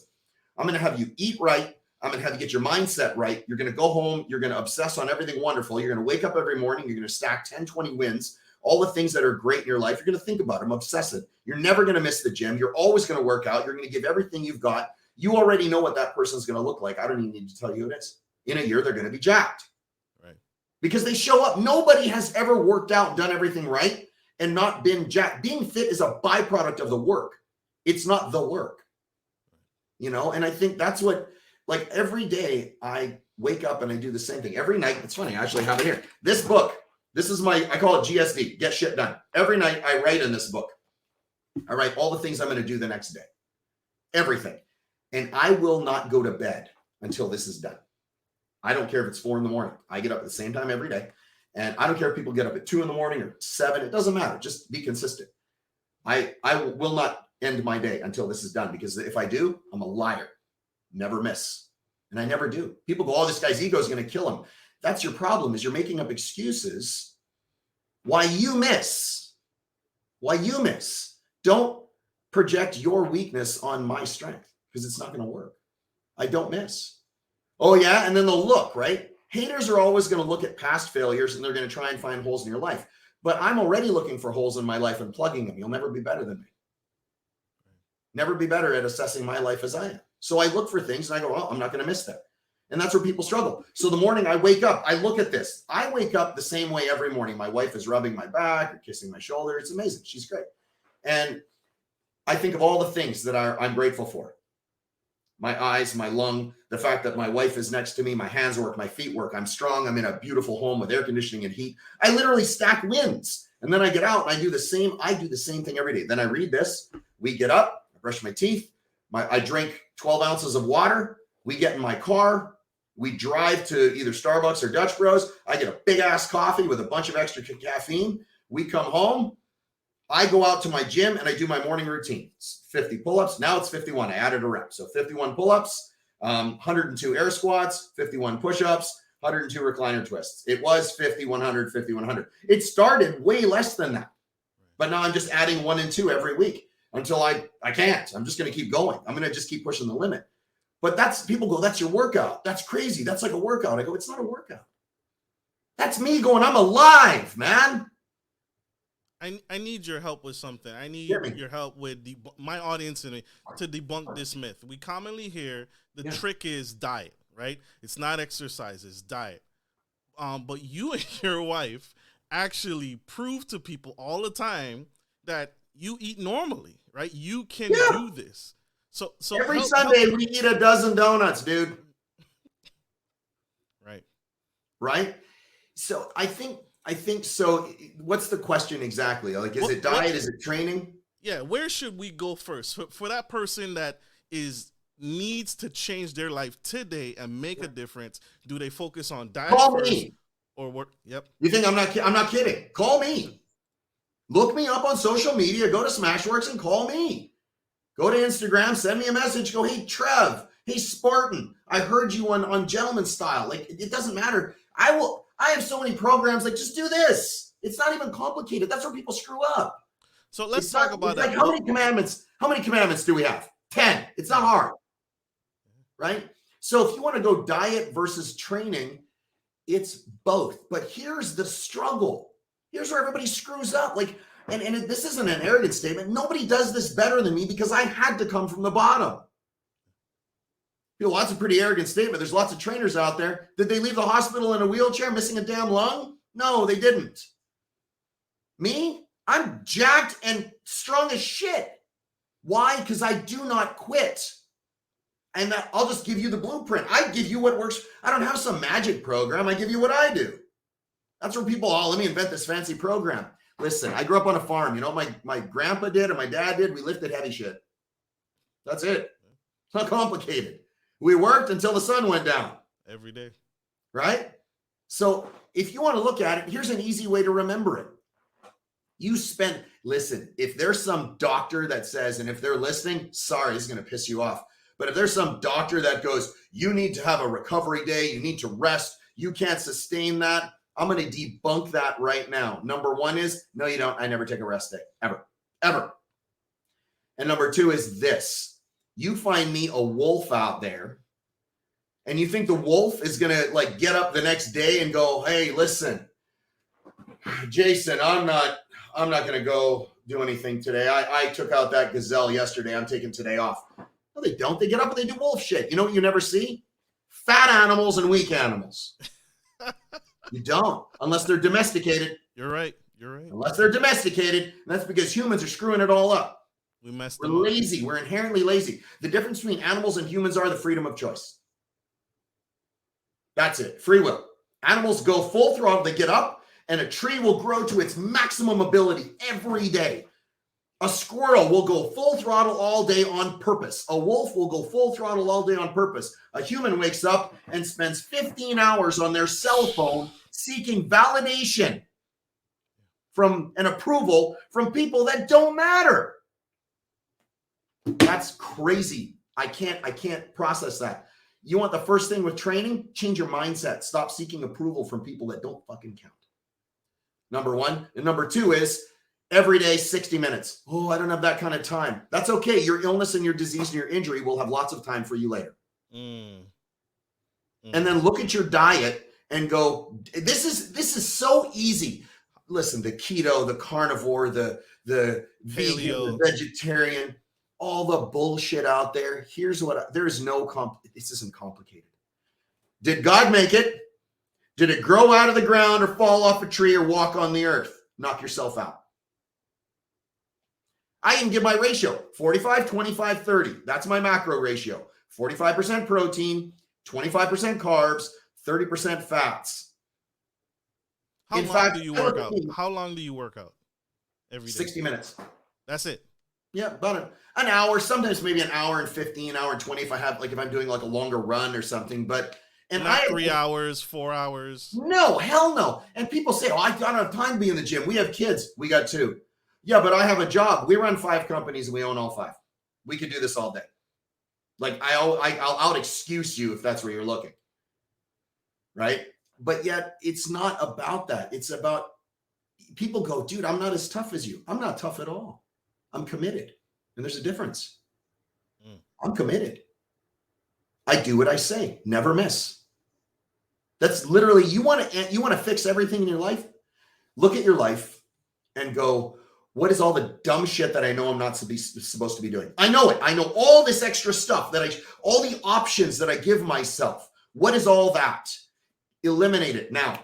I'm going to have you eat right. I'm going to have you get your mindset right. You're going to go home. You're going to obsess on everything wonderful. You're going to wake up every morning. You're going to stack 10, 20 wins, all the things that are great in your life. You're going to think about them, obsessive. You're never going to miss the gym. You're always going to work out. You're going to give everything you've got. You already know what that person's going to look like. I don't even need to tell you who it is. In a year, they're going to be jacked. Right. Because they show up. Nobody has ever worked out, done everything right, and not been jacked. Being fit is a byproduct of the work. It's not the work. You know, and I think that's what, like, every day I wake up and I do the same thing. Every night, it's funny, I actually have it here. This book, this is I call it GSD, Get Shit Done. Every night I write in this book. I write all the things I'm going to do the next day. Everything. And I will not go to bed until this is done. I don't care if it's 4 a.m. I get up at the same time every day. And I don't care if people get up at 2 a.m. or 7. It doesn't matter. Just be consistent. I will not end my day until this is done, because if I do, I'm a liar. Never miss. And I never do. People go, oh, this guy's ego is going to kill him. That's your problem, is you're making up excuses why you miss. Why you miss. Don't project your weakness on my strength, because it's not going to work. I don't miss. Oh, yeah. And then they'll look, right? Haters are always going to look at past failures and they're going to try and find holes in your life. But I'm already looking for holes in my life and plugging them. You'll never be better than me. Never be better at assessing my life as I am. So I look for things and I go, well, I'm not going to miss that. And that's where people struggle. So the morning I wake up, I look at this. I wake up the same way every morning. My wife is rubbing my back or kissing my shoulder. It's amazing. She's great. And I think of all the things that I'm grateful for. My eyes, my lung, the fact that my wife is next to me, my hands work, my feet work. I'm strong. I'm in a beautiful home with air conditioning and heat. I literally stack wins. And then I get out and I do the same thing every day. Then I read this. We get up, I brush my teeth. I drink 12 ounces of water. We get in my car. We drive to either Starbucks or Dutch Bros. I get a big ass coffee with a bunch of extra caffeine. We come home. I go out to my gym and I do my morning routine. It's 50 pull-ups. Now it's 51. I added a rep. So 51 pull-ups, 102 air squats, 51 push-ups, 102 recliner twists. It was 50, 100, 50, 100. It started way less than that. But now I'm just adding 1 and 2 every week until I can't. I'm just going to keep going. I'm going to just keep pushing the limit. But people go, that's your workout. That's crazy. That's like a workout. I go, it's not a workout. That's me going, I'm alive, man. I need your help with something. I need your help with my audience to debunk this myth. We commonly hear the trick is diet, right? It's not exercise, it's diet. But you and your wife actually prove to people all the time that you eat normally, right? You can do this. So every Sunday we eat a dozen donuts, dude. Right. So I think so. What's the question exactly? Like, is it diet? Is it training? Yeah. Where should we go first for that person that needs to change their life today and make a difference? Do they focus on diet Call first me. or what? Yep. You think I'm not kidding? Call me. Look me up on social media. Go to Smashworks and call me. Go to Instagram. Send me a message. Go, hey Trev. Hey Spartan. I heard you on Gentleman Style. Like, it doesn't matter. I have so many programs. Like, just do this. It's not even complicated. That's where people screw up. So let's talk about that. Like, how many commandments do we have? 10. It's not hard. Right? So if you want to go diet versus training, it's both. But here's the struggle. Here's where everybody screws up. Like, and this isn't an arrogant statement. Nobody does this better than me because I had to come from the bottom. That's a pretty arrogant statement. There's lots of trainers out there. Did they leave the hospital in a wheelchair missing a damn lung? No, they didn't. Me? I'm jacked and strong as shit. Why? Because I do not quit. And I'll just give you the blueprint. I give you what works. I don't have some magic program. I give you what I do. That's where people, let me invent this fancy program. Listen, I grew up on a farm. You know what my grandpa did and my dad did? We lifted heavy shit. That's it. It's not complicated. We worked until the sun went down. Every day. Right? So if you want to look at it, here's an easy way to remember it. Listen, if there's some doctor that says, and if they're listening, sorry, this is going to piss you off. But if there's some doctor that goes, you need to have a recovery day, you need to rest, you can't sustain that, I'm going to debunk that right now. Number one is, no, you don't. I never take a rest day, ever. And number two is this. You find me a wolf out there and you think the wolf is going to get up the next day and go, hey, listen, Jason, I'm not going to go do anything today. I took out that gazelle yesterday. I'm taking today off. No, they don't. They get up and they do wolf shit. You know what you never see? Fat animals and weak animals. You don't, unless they're domesticated. You're right. Unless they're domesticated. And that's because humans are screwing it all up. We're lazy. We're inherently lazy. The difference between animals and humans are the freedom of choice. That's it. Free will. Animals go full throttle. They get up and a tree will grow to its maximum ability every day. A squirrel will go full throttle all day on purpose. A wolf will go full throttle all day on purpose. A human wakes up and spends 15 hours on their cell phone seeking validation from an approval from people that don't matter. That's crazy. I can't process that. You want the first thing with training? Change your mindset. Stop seeking approval from people that don't fucking count. Number one. And number two is every day, 60 minutes. Oh, I don't have that kind of time. That's okay. Your illness and your disease and your injury will have lots of time for you later. And then look at your diet and go, this is so easy. Listen, the keto, the carnivore, the vegan, the vegetarian, all the bullshit out there. Here's what this isn't complicated. Did God make it? Did it grow out of the ground or fall off a tree or walk on the earth? Knock yourself out. I can give my ratio 45, 25, 30. That's my macro ratio. 45% protein, 25% carbs, 30% fats. How long do you work out? How long do you work out every day? 60 minutes. That's it. Yeah, about an hour, sometimes maybe an hour and 15, an hour and 20 if I'm doing like a longer run or something. But not 3 hours, 4 hours. No, hell no. And people say, oh, I don't have time to be in the gym. We have kids. We got 2. Yeah, but I have a job. We run 5 companies and we own all 5. We could do this all day. Like I'll out excuse you if that's where you're looking. Right? But yet it's not about that. It's about people go, dude, I'm not as tough as you. I'm not tough at all. I'm committed. And there's a difference. I'm committed. I do what I say. Never miss. That's literally, you want to fix everything in your life? Look at your life and go, what is all the dumb shit that I know I'm not supposed to be doing? I know it. I know all this extra stuff all the options that I give myself. What is all that? Eliminate it now.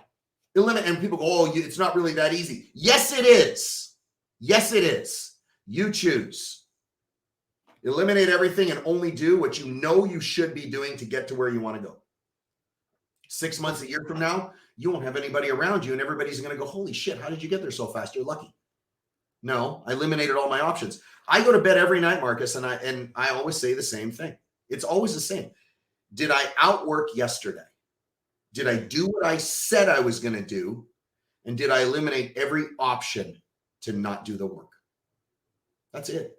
And people go, oh, it's not really that easy. Yes, it is. Yes, it is. You choose. Eliminate everything and only do what you know you should be doing to get to where you want to go. 6 months, a year from now, you won't have anybody around you and everybody's going to go, holy shit, how did you get there so fast? You're lucky. No, I eliminated all my options. I go to bed every night, Marcus, and I always say the same thing. It's always the same. Did I outwork yesterday? Did I do what I said I was going to do? And did I eliminate every option to not do the work? That's it.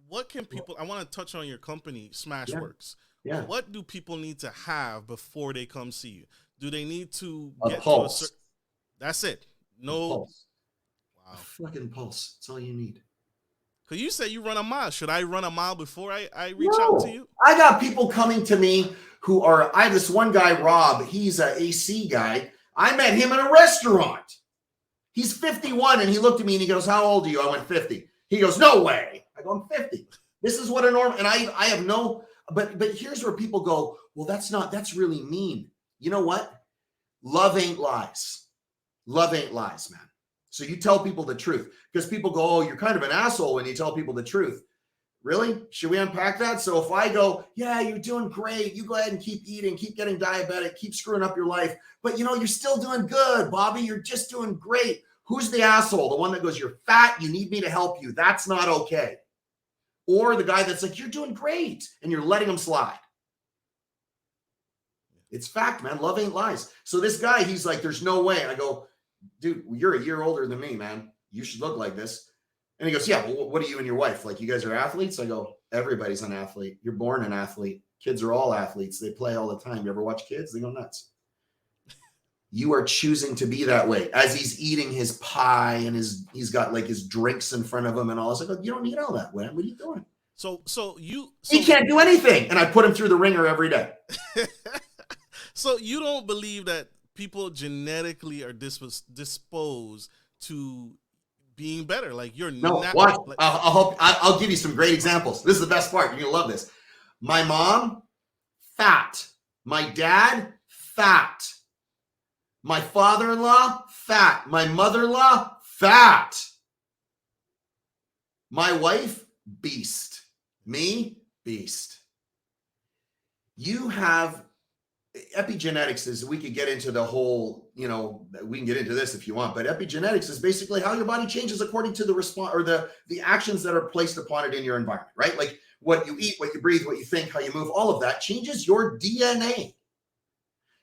What can people, I want to touch on your company, Smashworks. Yeah. What do people need to have before they come see you? Do they need to get pulse? To that's it. No. Pulse. Wow. A fucking pulse. That's all you need. Because you say you run a mile. Should I run a mile before I reach out to you? I got people coming to me I have this one guy, Rob. He's an AC guy. I met him in a restaurant. He's 51 and he looked at me and he goes, how old are you? I went 50. He goes, no way. I go, I'm 50. This is what a normal, and I have no, but here's where people go, well, that's really mean. You know what? Love ain't lies. Love ain't lies, man. So you tell people the truth because people go, oh, you're kind of an asshole when you tell people the truth. Really? Should we unpack that? So if I go, yeah, you're doing great. You go ahead and keep eating, keep getting diabetic, keep screwing up your life. But you're still doing good, Bobby. You're just doing great. Who's the asshole? The one that goes, you're fat. You need me to help you. That's not okay. Or the guy that's like, you're doing great. And you're letting him slide. It's fact, man. Love ain't lies. So this guy, he's like, there's no way. I go, dude, you're a year older than me, man. You should look like this. And he goes, yeah, well, what are you and your wife? Like, you guys are athletes? I go, everybody's an athlete. You're born an athlete. Kids are all athletes. They play all the time. You ever watch kids? They go nuts. You are choosing to be that way. As he's eating his pie and he's got like his drinks in front of him and all this. I go, you don't need all that, man. What are you doing? He can't do anything. And I put him through the ringer every day. So you don't believe that people genetically are disposed to being better? Like you're not. Watch. I'll give you some great examples. This is the best part. You're gonna love this. My mom, fat. My dad, fat. My father-in-law, fat. My mother-in-law, fat. My wife, beast. Me, beast. You have epigenetics is, we could get into the whole, we can get into this if you want, but epigenetics is basically how your body changes according to the response or the actions that are placed upon it in your environment, right? Like what you eat, what you breathe, what you think, how you move, all of that changes your DNA.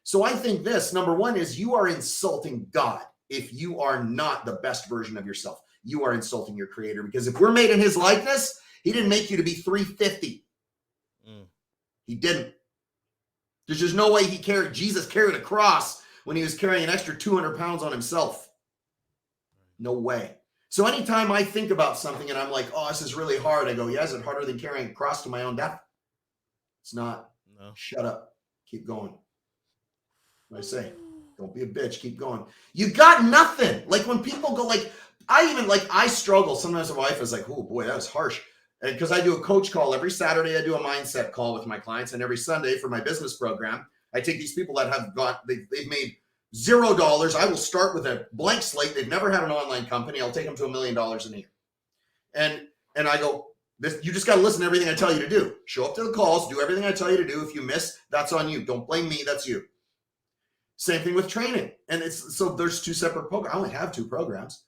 So I think this, number one, is you are insulting God if you are not the best version of yourself. You are insulting your creator, because if we're made in his likeness, he didn't make you to be 350. He didn't. There's just no way Jesus carried a cross when he was carrying an extra 200 pounds on himself. No way. So anytime I think about something and I'm like, oh, this is really hard, I go, yeah, is it harder than carrying a cross to my own death? It's not. No. Shut up. Keep going. What I say, don't be a bitch. Keep going. You got nothing. Like when people go like, I struggle. Sometimes my wife is like, oh boy, that was harsh. And because I do a coach call every Saturday, I do a mindset call with my clients. And every Sunday for my business program, I take these people that have they've made $0. I will start with a blank slate. They've never had an online company. I'll take them to $1 million in a year. And I go, you just got to listen to everything I tell you to do. Show up to the calls, do everything I tell you to do. If you miss, that's on you. Don't blame me. That's you. Same thing with training. And so there's 2 separate programs. I only have 2 programs.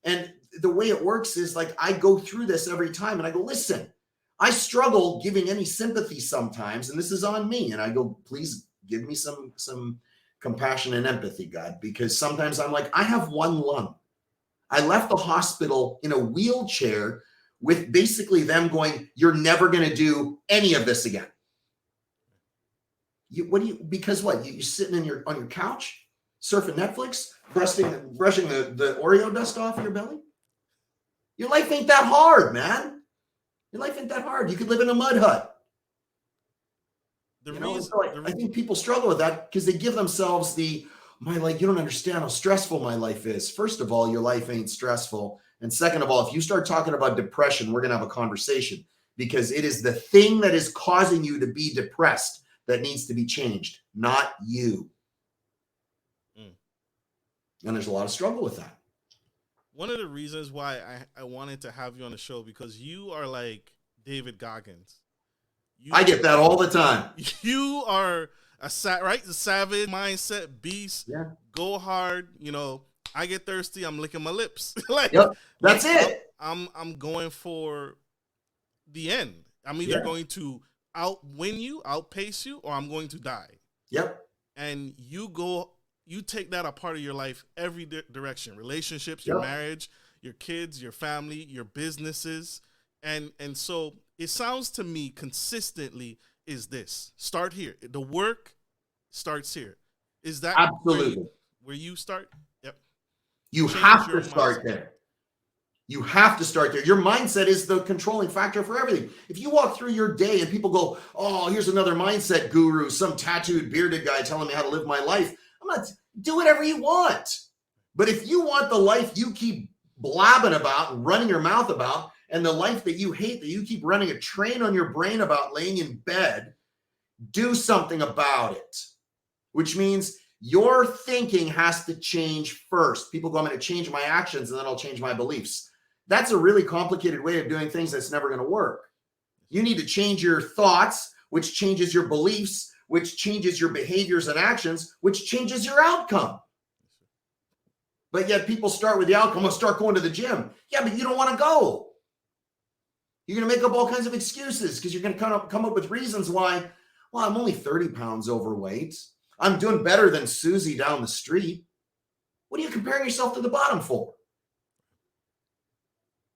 And the way it works is like, I go through this every time and I go, listen, I struggle giving any sympathy sometimes, and this is on me. And I go, please give me some compassion and empathy, God, because sometimes I'm like, I have 1 lung. I left the hospital in a wheelchair with basically them going, you're never going to do any of this again. Because what? You're sitting on your couch, surfing Netflix, brushing the Oreo dust off your belly? Your life ain't that hard, man. Your life ain't that hard. You could live in a mud hut. I think people struggle with that because they give themselves my life, you don't understand how stressful my life is. First of all, your life ain't stressful. And second of all, if you start talking about depression, we're going to have a conversation because it is the thing that is causing you to be depressed that needs to be changed, not you. And there's a lot of struggle with that. One of the reasons why I wanted to have you on the show, because you are like David Goggins. I get that all the time. You are the savage mindset beast. Yeah. Go hard. I get thirsty. I'm licking my lips. That's it. I'm going for the end. I'm either going to outwin you, outpace you, or I'm going to die. Yep. And you take that a part of your life, every direction, relationships, your marriage, your kids, your family, your businesses. And so it sounds to me consistently is this. Start here. The work starts here. Is that absolutely where you start? Yep. You have to start there. You have to start there. Your mindset is the controlling factor for everything. If you walk through your day and people go, oh, here's another mindset guru, some tattooed bearded guy telling me how to live my life. I'm not, do whatever you want. But if you want the life you keep blabbing about and running your mouth about, and the life that you hate, that you keep running a train on your brain about laying in bed, do something about it. Which means your thinking has to change first. People go, I'm going to change my actions and then I'll change my beliefs. That's a really complicated way of doing things that's never going to work. You need to change your thoughts, which changes your beliefs, which changes your behaviors and actions, which changes your outcome. But yet people start with the outcome. I'll start going to the gym. Yeah, but you don't want to go. You're going to make up all kinds of excuses because you're going to come up with reasons why, well, I'm only 30 pounds overweight. I'm doing better than Susie down the street. What are you comparing yourself to the bottom for?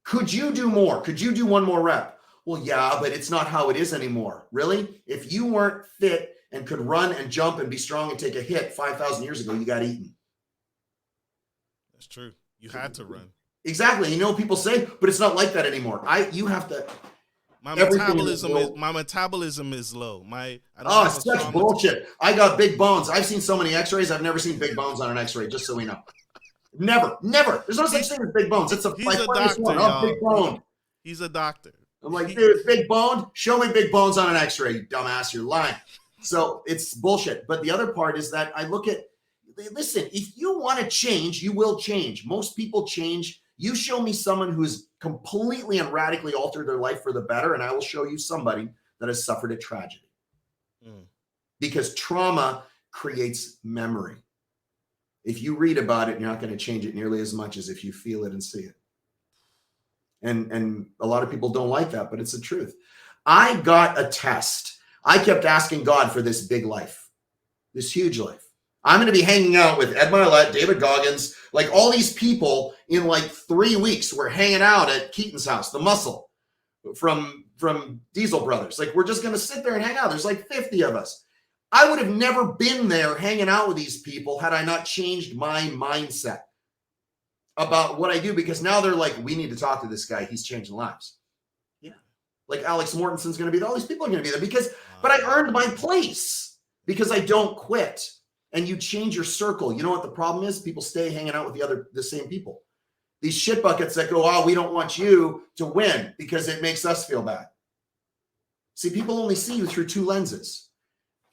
Could you do more? Could you do 1 more rep? Well, yeah, but it's not how it is anymore. Really? If you weren't fit and could run and jump and be strong and take a hit 5,000 years ago, you got eaten. That's true. You had to run. Exactly. People say, but it's not like that anymore. You have to. My metabolism is low. Such bullshit. I got big bones. I've seen so many x-rays. I've never seen big bones on an x-ray, just so we know. Never. There's no such thing as big bones. He's a doctor, big bone. He's a doctor. I'm like, dude, big bone? Show me big bones on an x-ray, you dumbass. You're lying. So it's bullshit. But the other part is that I look at, listen, if you want to change, you will change. Most people change. You show me someone who's completely and radically altered their life for the better, and I will show you somebody that has suffered a tragedy. Because trauma creates memory. If you read about it, you're not going to change it nearly as much as if you feel it and see it. And a lot of people don't like that, but it's the truth. I got a test. I kept asking God for this big life, this huge life. I'm going to be hanging out with Ed Milet, David Goggins, like all these people in like 3 weeks. We're hanging out at Keaton's house, the muscle from Diesel Brothers. Like, we're just going to sit there and hang out. There's like 50 of us. I would have never been there hanging out with these people had I not changed my mindset about what I do, because now they're like, we need to talk to this guy. He's changing lives. Yeah. Like Alex Mortenson's going to be there. All these people are going to be there but I earned my place because I don't quit. And you change your circle. You know what the problem is? People stay hanging out with the same people. These shit buckets that go, oh, we don't want you to win because it makes us feel bad. See, people only see you through two lenses.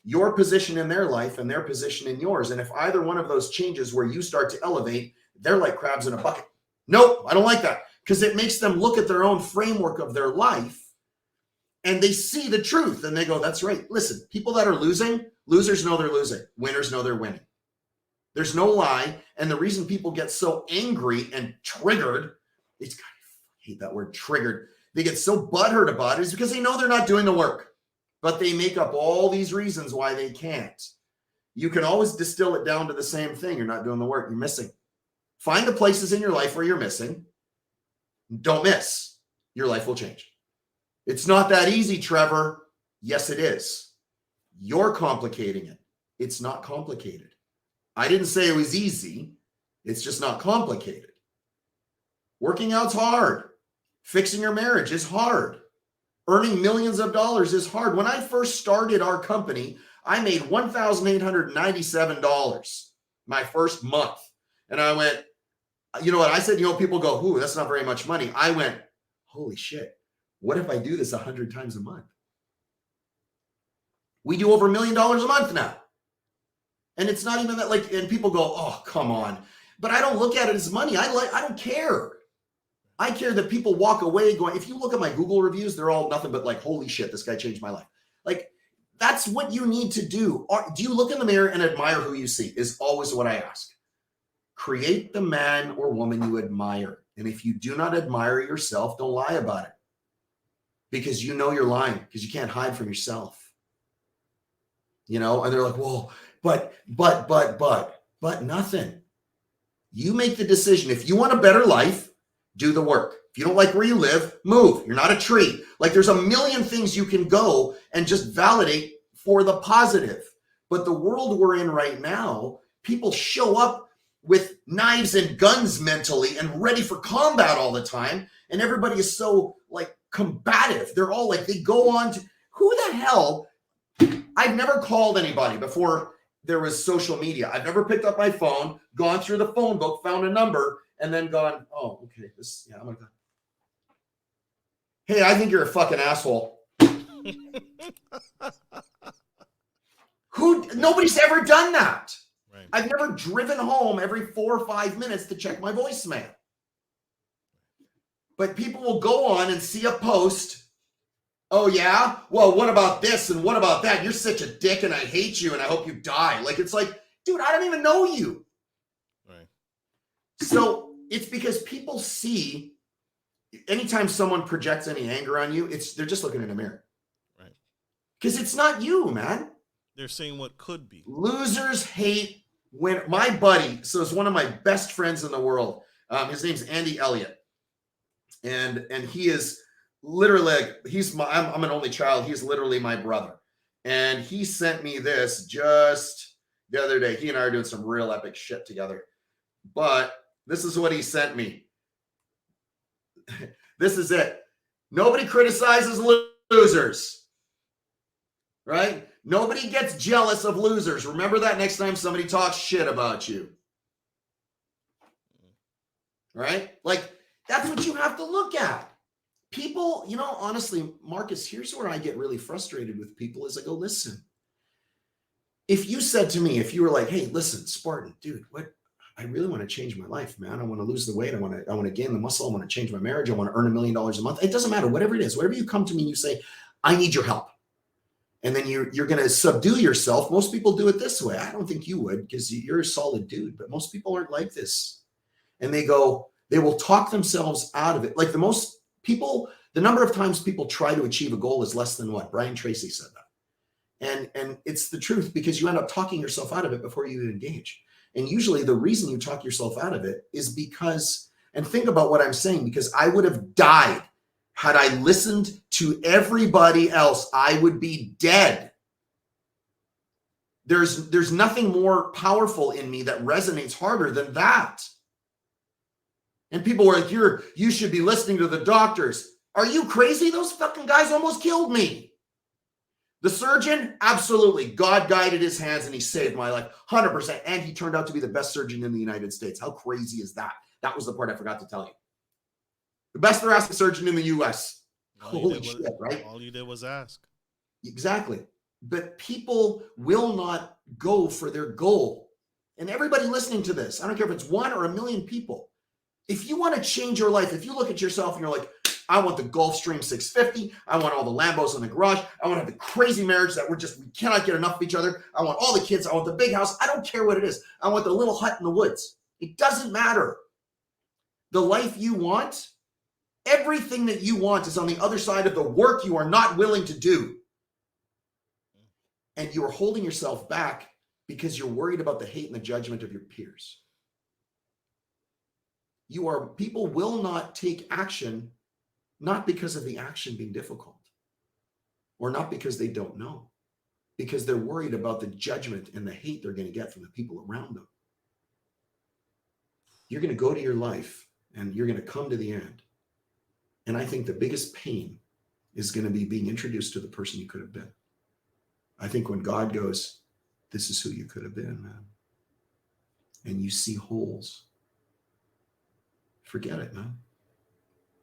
Your position in their life and their position in yours. And if either one of those changes where you start to elevate, they're like crabs in a bucket. Nope, I don't like that. Because it makes them look at their own framework of their life and they see the truth and they go, that's right. Listen, people that are losing, losers know they're losing. Winners know they're winning. There's no lie. And the reason people get so angry and triggered, I hate that word, triggered. They get so butthurt about it is because they know they're not doing the work, but they make up all these reasons why they can't. You can always distill it down to the same thing. You're not doing the work. You're missing. Find the places in your life where you're missing. Don't miss. Your life will change. It's not that easy, Trevor. Yes, it is. You're complicating it. It's not complicated. I didn't say it was easy. It's just not complicated. Working out's hard. Fixing your marriage is hard. Earning millions of dollars is hard. When I first started our company, I made $1,897 my first month. And I went, you know what? I said, people go, ooh, that's not very much money. I went, holy shit. What if I do this 100 times a month? We do over $1 million a month now. And it's not even that and people go, oh, come on. But I don't look at it as money. I don't care. I care that people walk away going, if you look at my Google reviews, they're all nothing but like, holy shit, this guy changed my life. Like, that's what you need to do. Do you look in the mirror and admire who you see? Is always what I ask. Create the man or woman you admire. And if you do not admire yourself, don't lie about it. Because you know you're lying, because you can't hide from yourself. And they're like, well, but nothing. You make the decision. If you want a better life, do the work. If you don't like where you live, move. You're not a tree. Like, there's a million things you can go and just validate for the positive. But the world we're in right now, people show up with knives and guns mentally and ready for combat all the time. And everybody is so combative. They're all they go on to, who the hell? I've never called anybody before there was social media. I've never picked up my phone, gone through the phone book, found a number, and then gone, oh, okay, I'm gonna go. Hey, I think you're a fucking asshole. Nobody's ever done that. Right. I've never driven home every 4 or 5 minutes to check my voicemail. But people will go on and see a post. Oh, yeah? Well, what about this and what about that? You're such a dick and I hate you and I hope you die. It's like, dude, I don't even know you. Right. So it's because people see, anytime someone projects any anger on you, they're just looking in a mirror. Right. Because it's not you, man. They're saying what could be. Losers hate when my buddy, so it's one of my best friends in the world. His name's Andy Elliott. And he is literally I'm an only child. He's literally my brother. And he sent me this just the other day. He and I are doing some real epic shit together. But this is what he sent me. This is it. Nobody criticizes losers. Right? Nobody gets jealous of losers. Remember that next time somebody talks shit about you. Right? That's what you have to look at. People, honestly, Marcus, here's where I get really frustrated with people is I go, listen, if you said to me, if you were like, hey, listen, Spartan, dude, I really want to change my life, man. I want to lose the weight. I want to gain the muscle. I want to change my marriage. I want to earn $1 million a month. It doesn't matter, whatever it is, whatever you come to me and you say, I need your help. And then you're going to subdue yourself. Most people do it this way. I don't think you would because you're a solid dude, but most people aren't like this. And they will talk themselves out of it. The number of times people try to achieve a goal is less than what? Brian Tracy said that. And it's the truth because you end up talking yourself out of it before you engage. And usually the reason you talk yourself out of it is because, and think about what I'm saying, because I would have died Had I listened to everybody else, I would be dead. There's nothing more powerful in me that resonates harder than that. And people were like, you should be listening to the doctors. Are you crazy? Those fucking guys almost killed me. The surgeon, absolutely. God guided his hands and he saved my life, 100%. And he turned out to be the best surgeon in the United States. How crazy is that? That was the part I forgot to tell you. The best thoracic surgeon in the U.S. Holy shit, right? All you did was ask. Exactly. But people will not go for their goal. And everybody listening to this, I don't care if it's 1 or 1 million people. If you want to change your life, if you look at yourself and you're like, I want the Gulfstream 650. I want all the Lambos in the garage. I want to have the crazy marriage that we cannot get enough of each other. I want all the kids. I want the big house. I don't care what it is. I want the little hut in the woods. It doesn't matter. The life you want, everything that you want is on the other side of the work you are not willing to do. And you are holding yourself back because you're worried about the hate and the judgment of your peers. People will not take action, not because of the action being difficult, or not because they don't know, because they're worried about the judgment and the hate they're going to get from the people around them. You're going to go to your life and you're going to come to the end. And I think the biggest pain is going to be being introduced to the person you could have been. I think when God goes, this is who you could have been, man, and you see holes, forget it, man.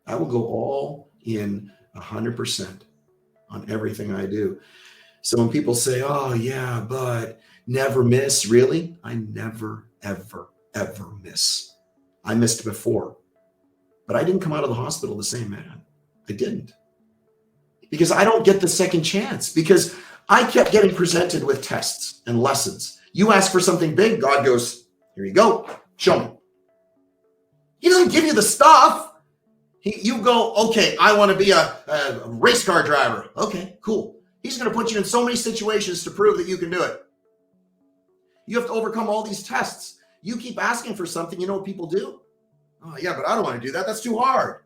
I will go all in 100% on everything I do. So when people say, oh yeah, but never miss, really? I never, ever, ever miss. I missed before, but I didn't come out of the hospital the same man. I didn't. Because I don't get the second chance, because I kept getting presented with tests and lessons. You ask for something big, God goes, here you go, show me. He doesn't give you the stuff. You go, okay, I want to be a race car driver. Okay, cool. He's going to put you in so many situations to prove that you can do it. You have to overcome all these tests. You keep asking for something, you know what people do? Oh yeah, but I don't want to do that. That's too hard.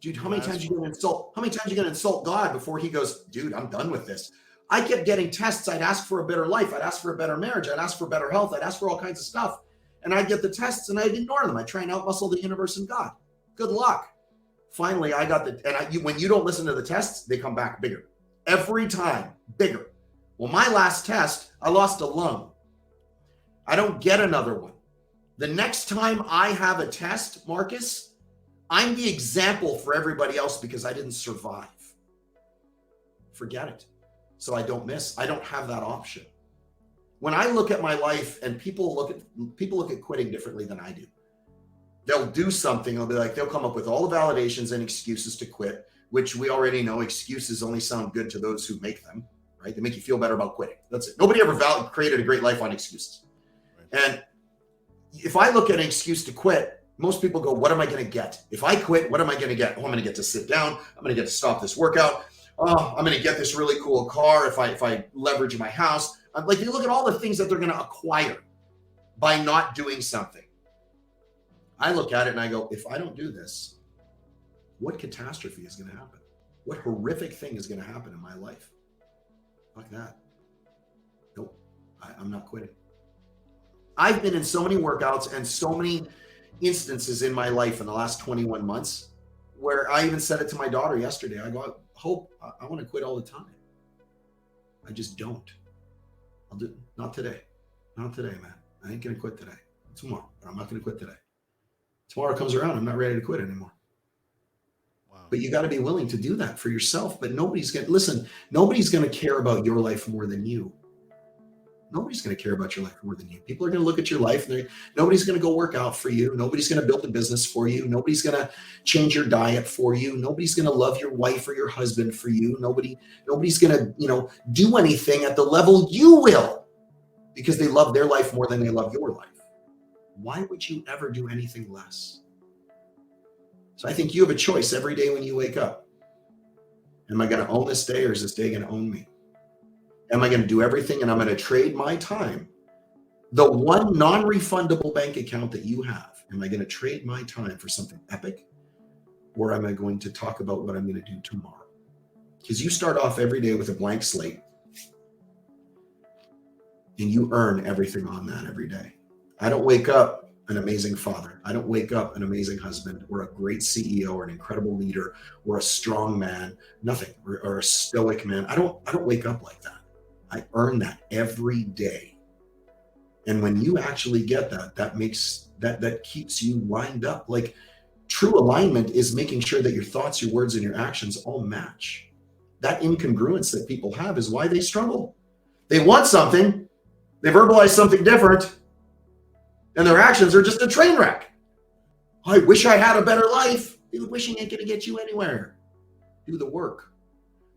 Dude, how many times are you going to insult God before he goes, dude, I'm done with this? I kept getting tests. I'd ask for a better life. I'd ask for a better marriage. I'd ask for better health. I'd ask for all kinds of stuff. And I'd get the tests and I'd ignore them. I try and outmuscle the universe and God. Good luck. Finally, I got when you don't listen to the tests, they come back bigger. Every time, bigger. Well, my last test, I lost a lung. I don't get another one. The next time I have a test, Marcus, I'm the example for everybody else because I didn't survive. Forget it. So I don't miss. I don't have that option. When I look at my life, and people look at quitting differently than I do. They'll do something. They'll come up with all the validations and excuses to quit, which we already know excuses only sound good to those who make them, right? They make you feel better about quitting. That's it. Nobody ever created a great life on excuses. And if I look at an excuse to quit, most people go, what am I going to get? If I quit, what am I going to get? Oh, I'm going to get to sit down. I'm going to get to stop this workout. Oh, I'm going to get this really cool car if I leverage my house. Like, you look at all the things that they're going to acquire by not doing something. I look at it and I go, if I don't do this, what catastrophe is going to happen? What horrific thing is going to happen in my life? Like that. Nope, I'm not quitting. I've been in so many workouts and so many instances in my life in the last 21 months where I even said it to my daughter yesterday. I go, Hope, I want to quit all the time. I just don't. I'll do not today. Not today, man. I ain't going to quit today. Tomorrow, but I'm not going to quit today. Tomorrow comes around, I'm not ready to quit anymore. Wow. But you got to be willing to do that for yourself. But nobody's going to care about your life more than you. Nobody's going to care about your life more than you. People are going to look at your life and nobody's going to go work out for you. Nobody's going to build a business for you. Nobody's going to change your diet for you. Nobody's going to love your wife or your husband for you. Nobody's going to, do anything at the level you will, because they love their life more than they love your life. Why would you ever do anything less? So I think you have a choice every day when you wake up. Am I going to own this day, or is this day going to own me? Am I going to do everything and I'm going to trade my time? The one non-refundable bank account that you have, am I going to trade my time for something epic? or am I going to talk about what I'm going to do tomorrow? Because you start off every day with a blank slate and you earn everything on that every day. I don't wake up an amazing father. I don't wake up an amazing husband or a great CEO or an incredible leader or a strong man, nothing, or a stoic man. I don't wake up like that. I earn that every day. And when you actually get that, that keeps you lined up. Like, true alignment is making sure that your thoughts, your words, and your actions all match. That incongruence that people have is why they struggle. They want something, they verbalize something different, and their actions are just a train wreck. I wish I had a better life. Wishing ain't gonna get you anywhere. Do the work.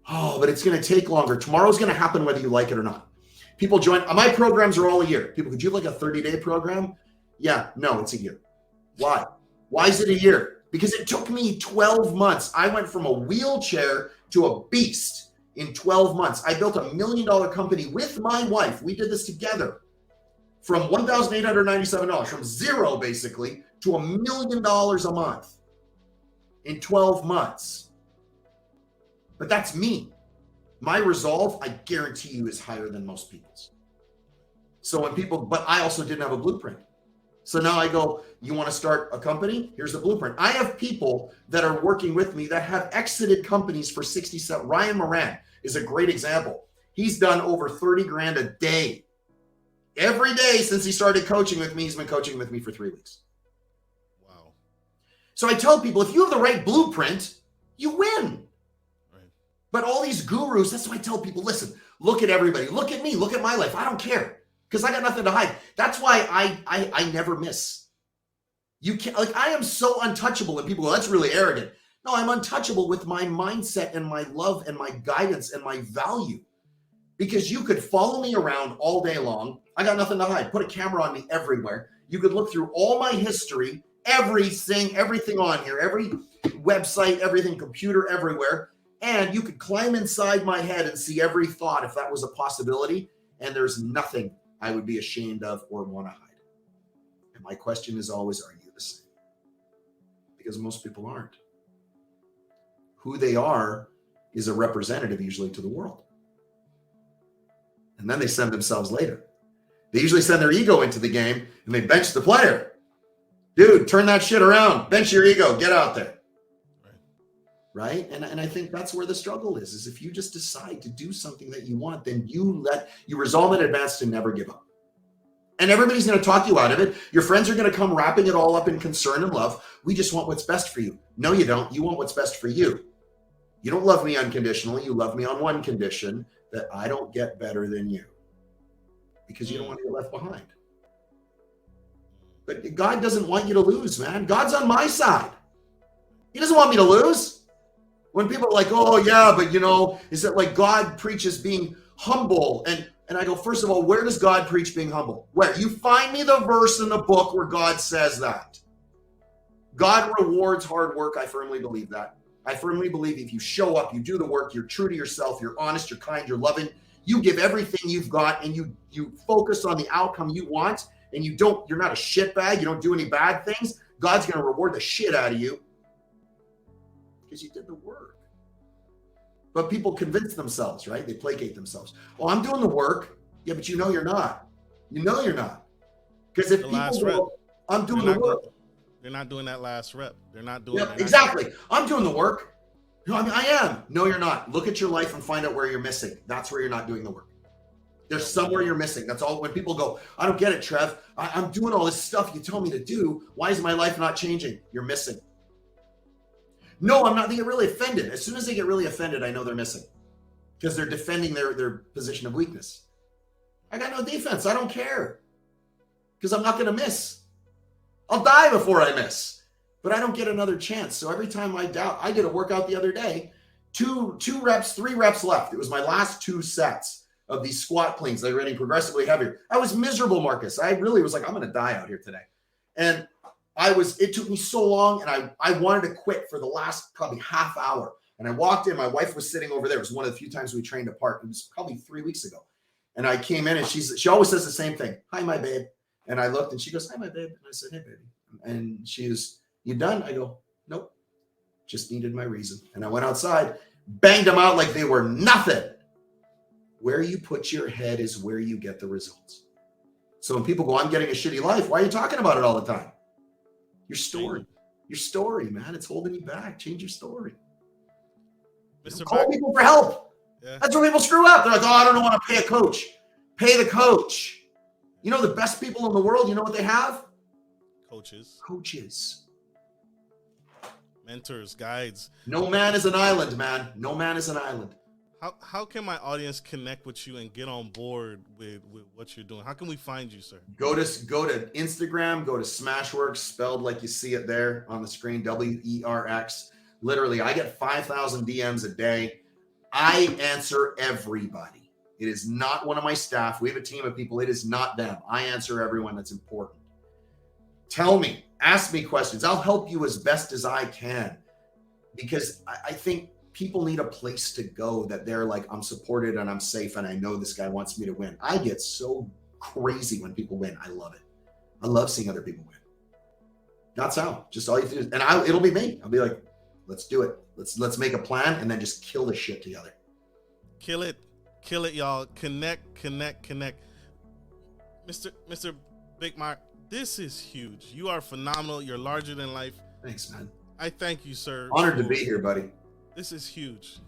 Oh, but it's gonna take longer. Tomorrow's gonna happen whether you like it or not. People join, my programs are all a year. People, could you like a 30-day program? Yeah, no, it's a year. Why? Why is it a year? Because it took me 12 months. I went from a wheelchair to a beast in 12 months. I built $1 million company with my wife. We did this together. From $1,897, from zero basically, to $1 million a month in 12 months. But that's me. My resolve, I guarantee you, is higher than most people's. So when people, but I also didn't have a blueprint. So now I go, you want to start a company? Here's the blueprint. I have people that are working with me that have exited companies for 67. Ryan Moran is a great example. He's done over 30 grand a day. Every day since he started coaching with me, he's been coaching with me for 3 weeks. Wow. So I tell people, if you have the right blueprint, you win. Right. But all these gurus, that's why I tell people, listen, look at everybody. Look at me. Look at my life. I don't care. Because I got nothing to hide. That's why I never miss. You can't, like, I am so untouchable, and people go, that's really arrogant. No, I'm untouchable with my mindset and my love and my guidance and my value. Because you could follow me around all day long. I got nothing to hide. Put a camera on me everywhere. You could look through all my history, everything on here, every website, everything, computer, everywhere. And you could climb inside my head and see every thought if that was a possibility. And there's nothing I would be ashamed of or want to hide. And my question is always, are you the same? Because most people aren't. Who they are is a representative usually to the world. And then they send themselves later. They usually send their ego into the game and they bench the player. Dude, turn that shit around. Bench your ego. Get out there. Right? And I think that's where the struggle is if you just decide to do something that you want, then you resolve in advance to never give up. And everybody's going to talk you out of it. Your friends are going to come wrapping it all up in concern and love. We just want what's best for you. No, you don't. You want what's best for you. You don't love me unconditionally. You love me on one condition, that I don't get better than you, because you don't want to get left behind. But God doesn't want you to lose, man. God's on my side. He doesn't want me to lose. When people are like, oh yeah, but you know, is it like God preaches being humble? And I go, first of all, where does God preach being humble? Where? You find me the verse in the book where God says that. God rewards hard work. I firmly believe that. I firmly believe if you show up, you do the work, you're true to yourself, you're honest, you're kind, you're loving, you give everything you've got, and you focus on the outcome you want, and you're not a shitbag, you don't do any bad things, God's going to reward the shit out of you because you did the work. But people convince themselves, right? They placate themselves. Oh, I'm doing the work. Yeah, but you know you're not. You know you're not. Because if people go, I'm doing the work. They're not doing that last rep. They're not doing that. Exactly. I'm doing the work. No, I mean, I am. No, you're not. Look at your life and find out where you're missing. That's where you're not doing the work. There's somewhere you're missing. That's all. When people go, I don't get it, Trev. I'm doing all this stuff you tell me to do. Why is my life not changing? You're missing. No, I'm not. They get really offended. As soon as they get really offended, I know they're missing, because they're defending their position of weakness. I got no defense. I don't care, because I'm not going to miss. I'll die before I miss, but I don't get another chance. So every time I doubt, I did a workout the other day, 3 reps left. It was my last 2 sets of these squat cleans. They were getting progressively heavier. I was miserable, Marcus. I really was like, I'm going to die out here today. And it took me so long, and I wanted to quit for the last probably half hour. And I walked in, my wife was sitting over there. It was one of the few times we trained apart. It was probably 3 weeks ago. And I came in, and she always says the same thing. Hi, my babe. And I looked, and she goes, hi, my babe. And I said, hey, baby. And she goes, you done? I go, nope. Just needed my reason. And I went outside, banged them out like they were nothing. Where you put your head is where you get the results. So when people go, I'm getting a shitty life, why are you talking about it all the time? Your story, man. It's holding you back. Change your story. Call people for help. Yeah. That's where people screw up. They're like, oh, I don't want to pay a coach. Pay the coach. You know the best people in the world, you know what they have? Coaches. Mentors, guides. No man is an island, man. No man is an island. How can my audience connect with you and get on board with what you're doing? How can we find you, sir? Go to Instagram, go to Smashworks, spelled like you see it there on the screen, WERX. Literally, I get 5,000 DMs a day. I answer everybody. It is not one of my staff. We have a team of people. It is not them. I answer everyone that's important. Tell me, ask me questions. I'll help you as best as I can, because I think people need a place to go that they're like, I'm supported and I'm safe and I know this guy wants me to win. I get so crazy when people win. I love it. I love seeing other people win. That's how. Just all you do. And it'll be me. I'll be like, let's do it. Let's make a plan and then just kill the shit together. Kill it, y'all. Connect. Mr. Bachmeyer, this is huge. You are phenomenal. You're larger than life. Thanks, man. I thank you, sir. Honored to be here, buddy. This is huge.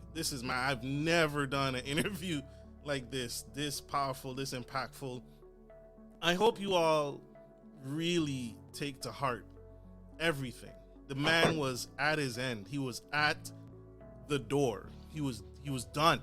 I've never done an interview like this powerful, this impactful. I hope you all really take to heart everything. The man was at his end. He was at the door. He was done.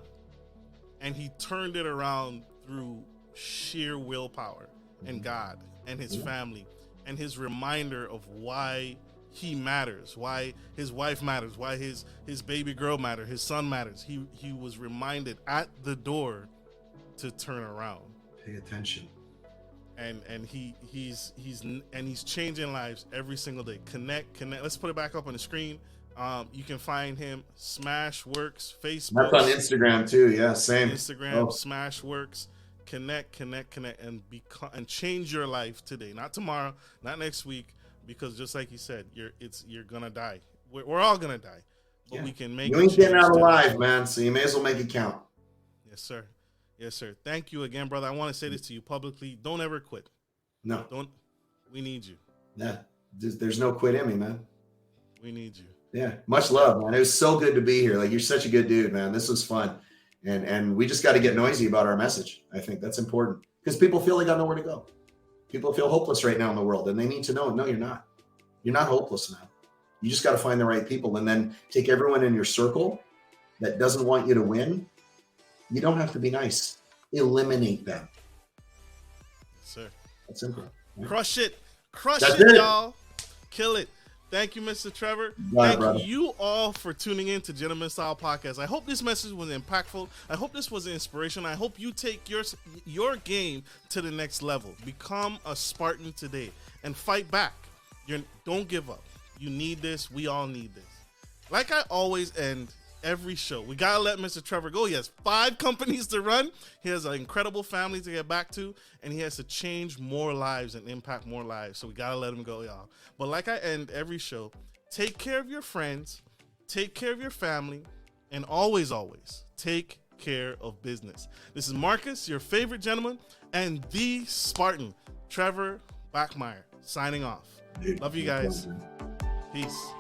And he turned it around through sheer willpower and God and his family and his reminder of why he matters, why his wife matters, why his baby girl matters, his son matters. He was reminded at the door to turn around. Pay attention. And he's changing lives every single day. Connect. Let's put it back up on the screen. You can find him Smashworks, Facebook. That's on Instagram too. Yeah, same. Instagram, Smashworks. Connect, and change your life today, not tomorrow, not next week, because just like you said, you're gonna die. We're all gonna die, but we can make. You ain't getting out alive, man. So you may as well make it count. Yes, sir. Thank you again, brother. I want to say this to you publicly: don't ever quit. No, don't. We need you. Yeah, there's no quit in me, man. We need you. Yeah, much love, man. It was so good to be here. Like, you're such a good dude, man. This was fun. And we just got to get noisy about our message. I think that's important, because people feel they got nowhere to go. People feel hopeless right now in the world, and they need to know, no, you're not. You're not hopeless, man. You just got to find the right people, and then take everyone in your circle that doesn't want you to win. You don't have to be nice. Eliminate them. Sir. That's simple. Right? Crush it, y'all. Kill it. Thank you, Mr. Trevor. Thank you all for tuning in to Gentleman Style Podcast. I hope this message was impactful. I hope this was an inspiration. I hope you take your game to the next level. Become a Spartan today and fight back. Don't give up. You need this. We all need this. Like I always end every show, we got to let Mr. Trevor go. He has 5 companies to run. He has an incredible family to get back to, and he has to change more lives and impact more lives. So we got to let him go, y'all. But like I end every show, take care of your friends, take care of your family, and always, always take care of business. This is Marcus, your favorite gentleman, and the Spartan, Trevor Backmeyer, signing off. Love you guys. Peace.